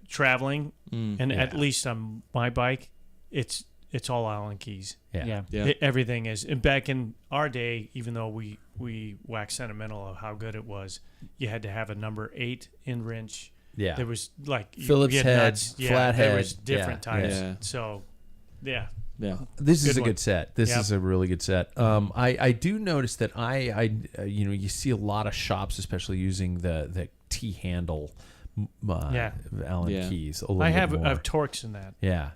traveling, and Yeah. at least on my bike, it's all Allen keys. Yeah. Yeah. Everything is. And back in our day, even though we wax sentimental of how good it was, you had to have a number 8 in wrench. Yeah. There was like Phillips you had head, nuts. Yeah, flat there head. was different Yeah, types. yeah. So, yeah. Yeah. This is Good a one. good set. This Yep. is a really good set. I do notice that you see a lot of shops, especially using the T handle Yeah. Allen Yeah. keys. A little I bit have more. torques in that. Yeah.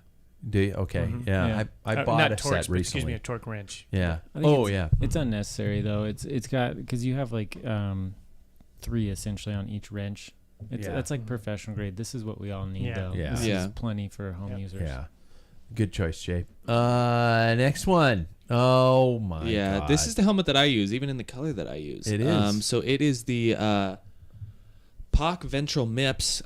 Do you? Okay. Mhm. Yeah. Yeah. I bought not a torques, set but excuse me, recently. a torque wrench. Yeah. I think Oh it's, yeah. It's unnecessary though. It's got because you have like 3 essentially on each wrench. Yeah. That's like professional grade. This is what we all need Yeah. though. Yeah. This Yeah. is plenty for home Yep. users. Yeah. Good choice, Jay. Next one. Oh my God. This is the helmet that I use, even in the color that I use. It is. So it is the POC Ventral MIPS.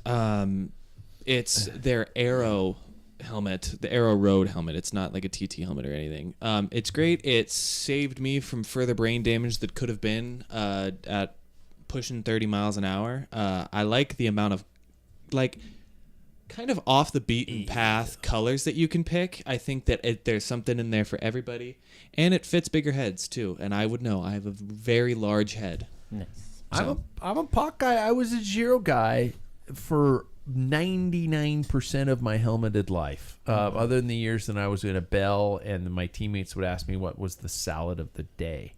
It's their Aero helmet, the Aero Road helmet. It's not like a TT helmet or anything. It's great. It saved me from further brain damage that could have been at pushing 30 miles an hour. I like the amount of kind of off the beaten path colors that you can pick. I think that there's something in there for everybody, and it fits bigger heads too. And I would know I have a very large head. Nice. So- I'm a POC guy. I was a Giro guy for 99% of my helmeted life. Other than the years that I was in a Bell, and my teammates would ask me what was the salad of the day,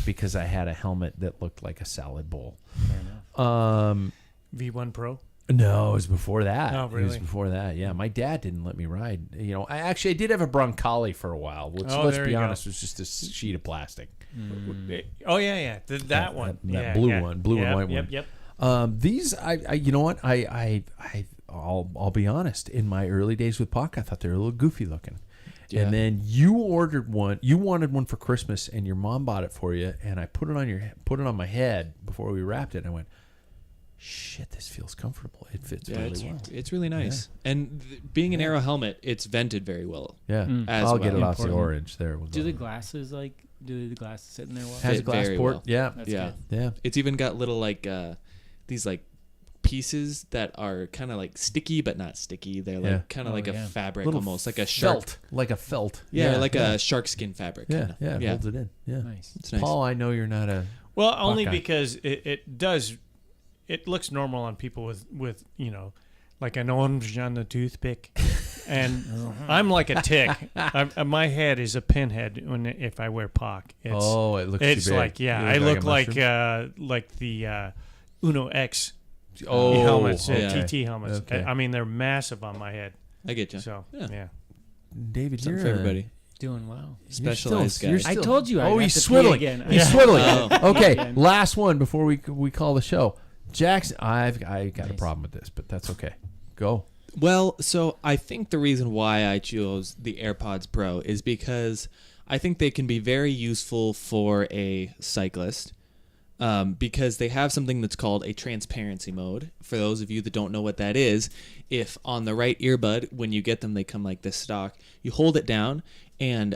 because I had a helmet that looked like a salad bowl. Fair enough. V1 Pro. No, it was before that. Oh, It was really? before that. Yeah, my dad didn't let me ride. I did have a Broncoli for a while, which, Oh, let's there be you go. honest, was just a sheet of plastic. Oh yeah. That one. that Yeah, blue yeah. one, blue and Yep, white one. Yep. These, you know what? I'll be honest. In my early days with POC, I thought they were a little goofy looking. Yeah. And then you ordered one. You wanted one for Christmas, and your mom bought it for you. And I put it on my head before we wrapped it. And I went, "Shit, this feels comfortable. It fits really well." It's really nice. And being an Aero helmet, it's vented very well. Yeah, As I'll get well. it off the Important. orange there. We'll Do go. the glasses sit in there well? Has a fit glass very port? well. Yeah, That's Yeah. good. yeah. It's even got little these pieces that are kind of like sticky but not sticky. They're Yeah. like kind of Oh, like a yeah. fabric, Little almost like a shark. felt. Yeah, like a shark skin fabric. Yeah, kinda. yeah. It holds it in. Yeah. Nice. It's nice. Paul, I know you're not a. Well, only guy. because it does. It looks normal on people with like an orange on the toothpick, and I'm like a tick. My head is a pinhead if I wear POC. It looks. It's too big. like You I look a like mushroom? the Uno X Oh, helmets, yeah. TT helmets. Okay. I mean, they're massive on my head. I get you. So Yeah. yeah. David, Something you're for everybody. Doing well. Specialized you're guy. I told you. Oh, I he's have to pee swiddling. again. He's swiddling. Oh. Okay, Again. last one before we call the show. Jackson, I got a Nice. problem with this, but that's okay. Go. Well, so I think the reason why I chose the AirPods Pro is because I think they can be very useful for a cyclist because they have something that's called a transparency mode. For those of you that don't know what that is, if on the right earbud, when you get them, they come like this stock, you hold it down and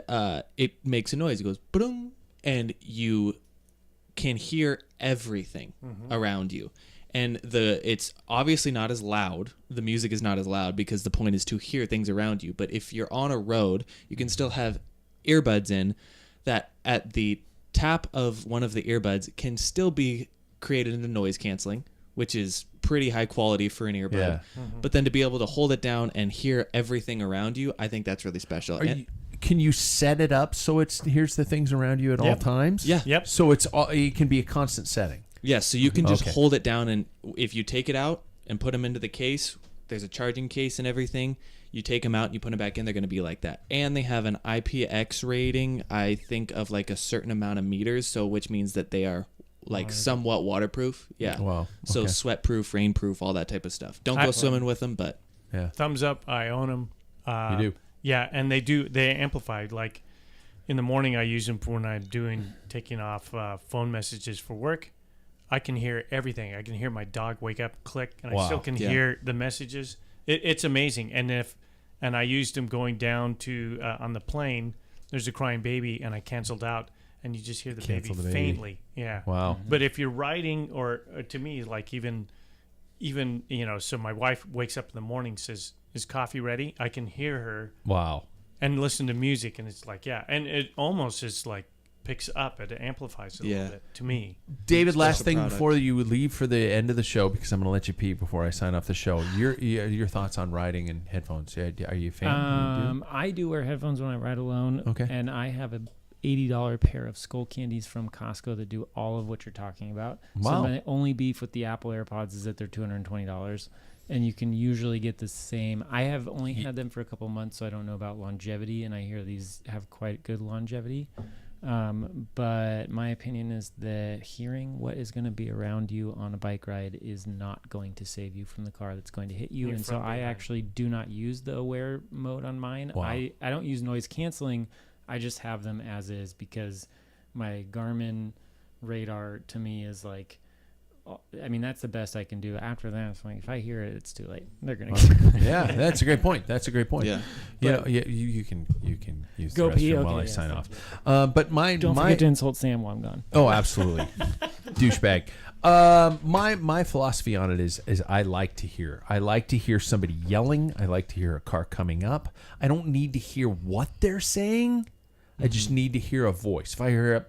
it makes a noise. It goes boom, and you can hear everything around you. And it's obviously not as loud. The music is not as loud because the point is to hear things around you. But if you're on a road, you can still have earbuds in that at the tap of one of the earbuds can still be created into noise canceling, which is pretty high quality for an earbud. Yeah. But then to be able to hold it down and hear everything around you, I think that's really special. Can you set it up so it hears the things around you at all times? Yeah. Yep. So it can be a constant setting. Yes, so you can just hold it down, and if you take it out and put them into the case, there's a charging case and everything. You take them out and you put them back in, they're going to be like that. And they have an IPX rating, I think, of like a certain amount of meters, so which means that they are like somewhat waterproof. Yeah. Wow. Okay. So sweat-proof, rain-proof, all that type of stuff. Don't go swimming with them, but... Yeah. Thumbs up. I own them. You do? Yeah, and they amplify. Like in the morning, I use them for when I'm taking off phone messages for work. I can hear everything. I can hear my dog wake up, click, and I still can hear the messages. It's amazing. And I used them going down to on the plane. There's a crying baby, and I canceled out, and you just hear the baby faintly. Yeah. Wow. But if you're riding, or to me, like even so my wife wakes up in the morning, says, "Is coffee ready?" I can hear her. Wow. And listen to music, and it's like, and it almost is like picks up, it amplifies it a little bit to me. David, last thing before you would leave for the end of the show, because I'm going to let you pee before I sign off the show. Your thoughts on riding and headphones? Are you a fan? I do wear headphones when I ride alone. Okay. And I have a $80 pair of Skull Candies from Costco that do all of what you're talking about. Wow. So my only beef with the Apple AirPods is that they're $220. And you can usually get the same. I have only had them for a couple months, so I don't know about longevity, and I hear these have quite good longevity. But my opinion is that hearing what is going to be around you on a bike ride is not going to save you from the car that's going to hit you. And so I actually do not use the aware mode on mine. Wow. I don't use noise canceling. I just have them as is because my Garmin radar to me is like, I mean, that's the best I can do. After that, it's like, if I hear it, it's too late. They're gonna. Yeah, that's a great point. Yeah, you can use the restroom while I sign off. But don't forget to insult Sam while I'm gone. Oh, absolutely, douchebag. My philosophy on it is I like to hear. I like to hear somebody yelling. I like to hear a car coming up. I don't need to hear what they're saying. I just need to hear a voice. If I hear a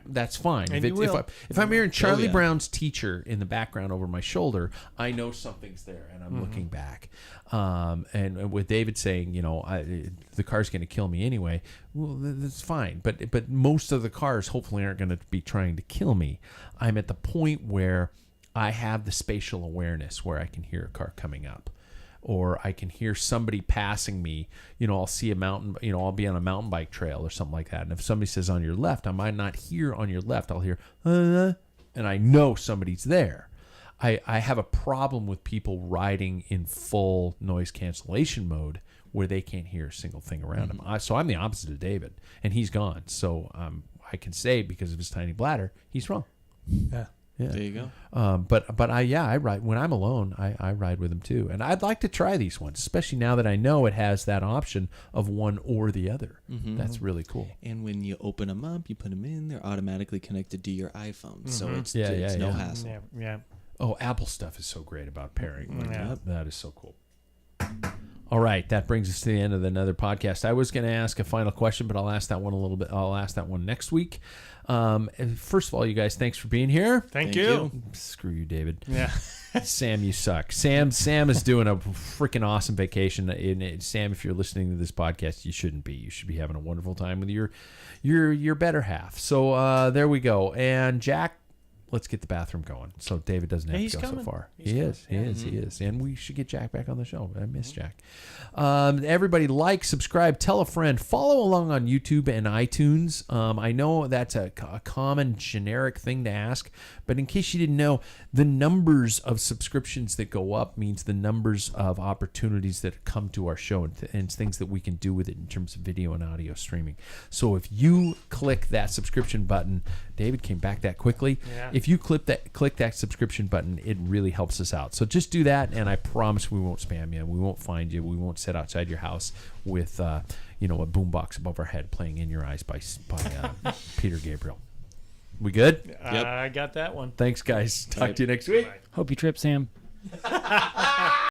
that's fine. And if I'm hearing Charlie Brown's teacher in the background over my shoulder, I know something's there, and I'm looking back. And with David saying, the car's going to kill me anyway, well, that's fine. But most of the cars hopefully aren't going to be trying to kill me. I'm at the point where I have the spatial awareness where I can hear a car coming up. Or I can hear somebody passing me. I'll see a mountain, I'll be on a mountain bike trail or something like that. And if somebody says on your left, I might not hear on your left. I'll hear, and I know somebody's there. I have a problem with people riding in full noise cancellation mode where they can't hear a single thing around them. So I'm the opposite of David, and he's gone. So I can say because of his tiny bladder, he's wrong. Yeah. Yeah. There you go. But I ride when I'm alone. I ride with them too, and I'd like to try these ones, especially now that I know it has that option of one or the other. That's really cool. And when you open them up, you put them in, they're automatically connected to your iPhone, so it's no hassle. Yeah. Oh, Apple stuff is so great about pairing. That is so cool. All right, that brings us to the end of another podcast. I was going to ask a final question, but I'll ask that one a little bit. I'll ask that one next week. First of all, you guys, thanks for being here. Thank you. Screw you, David. Yeah. Sam, you suck. Sam is doing a freaking awesome vacation. And Sam, if you're listening to this podcast, you shouldn't be. You should be having a wonderful time with your better half. So there we go. And Jack, let's get the bathroom going. So David doesn't have to go so far. He is. And we should get Jack back on the show. I miss Jack. Everybody like, subscribe, tell a friend, follow along on YouTube and iTunes. I know that's a common generic thing to ask, but in case you didn't know, the numbers of subscriptions that go up means the numbers of opportunities that come to our show and things that we can do with it in terms of video and audio streaming. So if you click that subscription button, David came back that quickly. Yeah. If you click that subscription button, it really helps us out. So just do that, and I promise we won't spam you. We won't find you. We won't sit outside your house with a boombox above our head playing "In Your Eyes" by Peter Gabriel. We good? I got that one. Thanks, guys. Talk to you next week. Hope you trip, Sam.